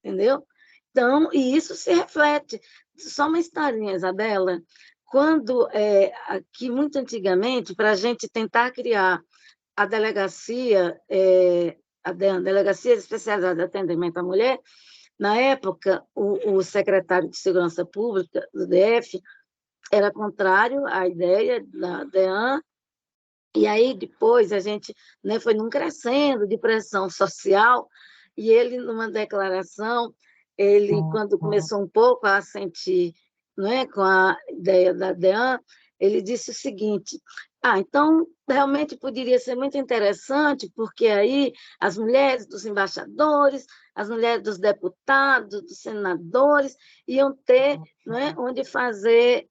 entendeu? Então, e isso se reflete. Só uma historinha, Isabela. Quando, aqui, muito antigamente, para a gente tentar criar a delegacia, a Delegacia Especializada de Atendimento à Mulher, na época, o secretário de Segurança Pública do DF era contrário à ideia da DEAN, e aí depois a gente, né, foi num crescendo de pressão social, e ele, numa declaração, ele, quando começou um pouco a sentir, né, com a ideia da DEAN, ele disse o seguinte: então, realmente poderia ser muito interessante, porque aí as mulheres dos embaixadores, as mulheres dos deputados, dos senadores, iam ter, né, onde fazer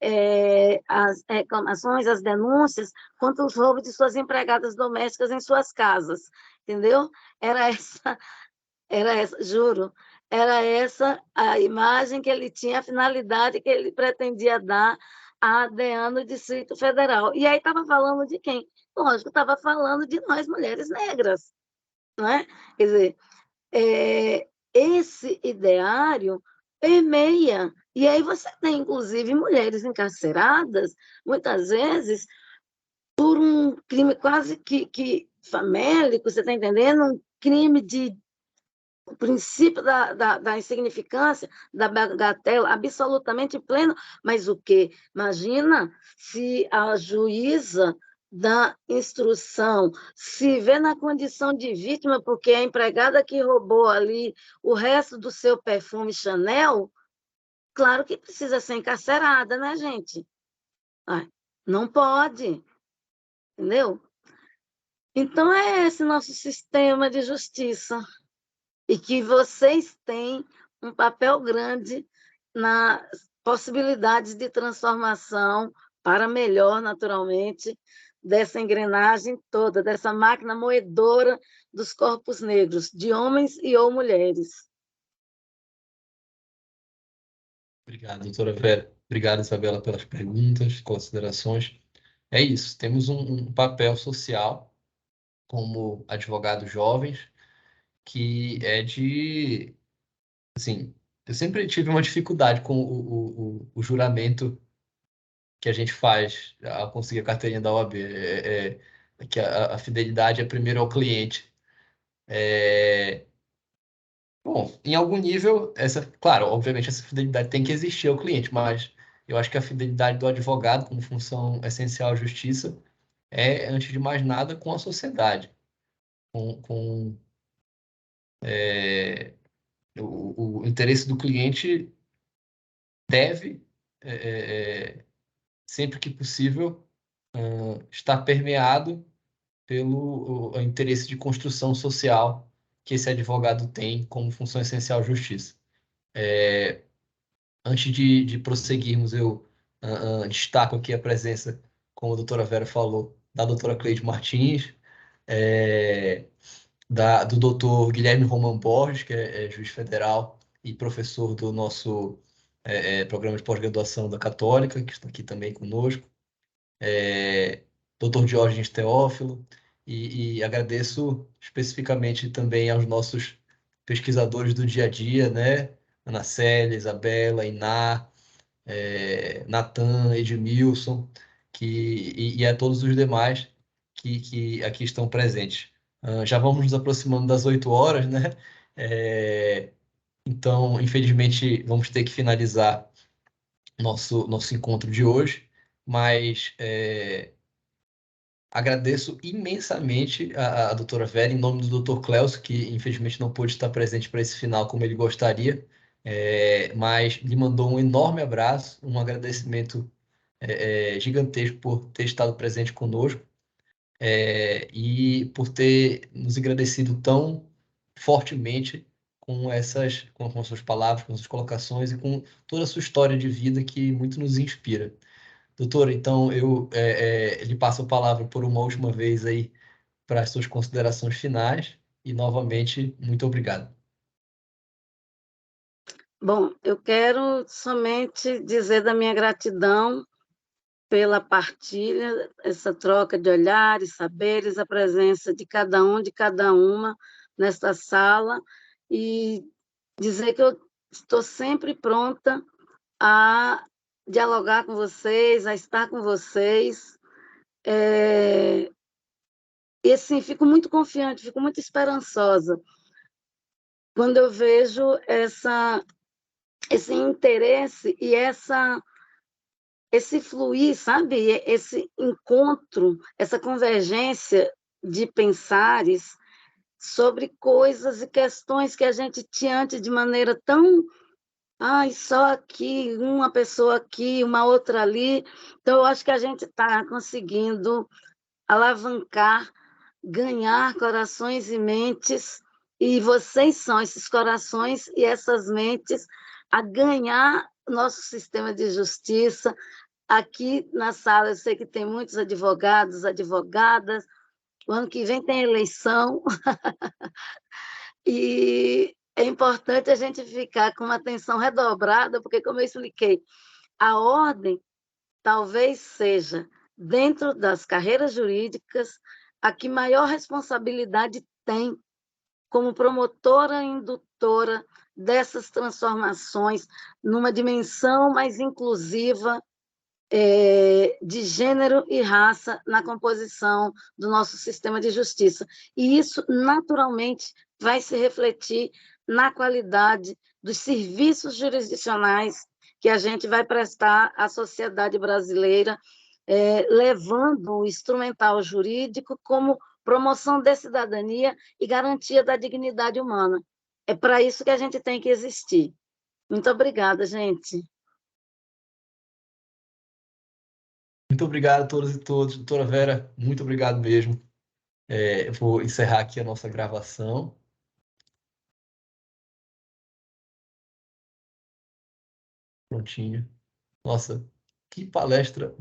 as reclamações, as denúncias contra os roubos de suas empregadas domésticas em suas casas, entendeu? Era essa, juro, era essa a imagem que ele tinha, a finalidade que ele pretendia dar a DEAN no Distrito Federal. E aí estava falando de quem? Lógico, estava falando de nós, mulheres negras. Não é? Quer dizer, esse ideário permeia. E aí você tem, inclusive, mulheres encarceradas, muitas vezes, por um crime quase que famélico, você está entendendo? Um crime de o princípio da insignificância, da bagatela, absolutamente pleno, mas o quê? Imagina se a juíza da instrução se vê na condição de vítima porque a empregada que roubou ali o resto do seu perfume Chanel, claro que precisa ser encarcerada, né, gente? Não pode, entendeu? Então, é esse nosso sistema de justiça. E que vocês têm um papel grande nas possibilidades de transformação para melhor, naturalmente, dessa engrenagem toda, dessa máquina moedora dos corpos negros, de homens e ou mulheres. Obrigado, doutora Vera. Obrigado, Isabela, pelas perguntas, considerações. É isso, temos um papel social como advogados jovens que é de... Assim, eu sempre tive uma dificuldade com o juramento que a gente faz ao conseguir a carteirinha da OAB. Que a fidelidade é primeiro ao cliente. Bom, em algum nível, claro, obviamente essa fidelidade tem que existir ao cliente, mas eu acho que a fidelidade do advogado, como função essencial à justiça, é, antes de mais nada, com a sociedade, com o interesse do cliente deve, sempre que possível, estar permeado pelo o interesse de construção social que esse advogado tem como função essencial à justiça. Antes de prosseguirmos, eu destaco aqui a presença, como a doutora Vera falou, da doutora Cleide Martins, do doutor Guilherme Roman Borges, que é juiz federal e professor do nosso programa de pós-graduação da Católica, que está aqui também conosco, Dr. Diógenes Teófilo, e agradeço especificamente também aos nossos pesquisadores do dia a dia, né? Ana Célia, Isabela, Iná, Natan, Edmilson, e a todos os demais que aqui estão presentes. Já vamos nos aproximando das 8 horas, né? Então, infelizmente, vamos ter que finalizar nosso encontro de hoje, mas agradeço imensamente a doutora Vera, em nome do doutor Cleuso, que infelizmente não pôde estar presente para esse final como ele gostaria, mas lhe mandou um enorme abraço, um agradecimento gigantesco por ter estado presente conosco e por ter nos agradecido tão fortemente com suas palavras, com suas colocações e com toda a sua história de vida que muito nos inspira. Doutora, então eu lhe passo a palavra por uma última vez aí para as suas considerações finais e, novamente, muito obrigado. Bom, eu quero somente dizer da minha gratidão pela partilha, essa troca de olhares, saberes, a presença de cada um, de cada uma nesta sala, e dizer que eu estou sempre pronta a dialogar com vocês, a estar com vocês. E, assim, fico muito confiante, fico muito esperançosa quando eu vejo esse interesse e esse fluir, sabe? Esse encontro, essa convergência de pensares sobre coisas e questões que a gente tinha antes de maneira tão... só aqui, uma pessoa aqui, uma outra ali. Então, eu acho que a gente está conseguindo alavancar, ganhar corações e mentes, e vocês são esses corações e essas mentes a ganhar nosso sistema de justiça. Aqui na sala, eu sei que tem muitos advogados, advogadas, o ano que vem tem eleição, e é importante a gente ficar com uma atenção redobrada, porque, como eu expliquei, a ordem talvez seja, dentro das carreiras jurídicas, a que maior responsabilidade tem como promotora e indutora dessas transformações numa dimensão mais inclusiva de gênero e raça na composição do nosso sistema de justiça. E isso, naturalmente, vai se refletir na qualidade dos serviços jurisdicionais que a gente vai prestar à sociedade brasileira, levando o instrumental jurídico como promoção da cidadania e garantia da dignidade humana. É para isso que a gente tem que existir. Muito obrigada, gente. Muito obrigado a todas e todos. Doutora Vera, muito obrigado mesmo. Eu vou encerrar aqui a nossa gravação. Prontinho. Nossa, que palestra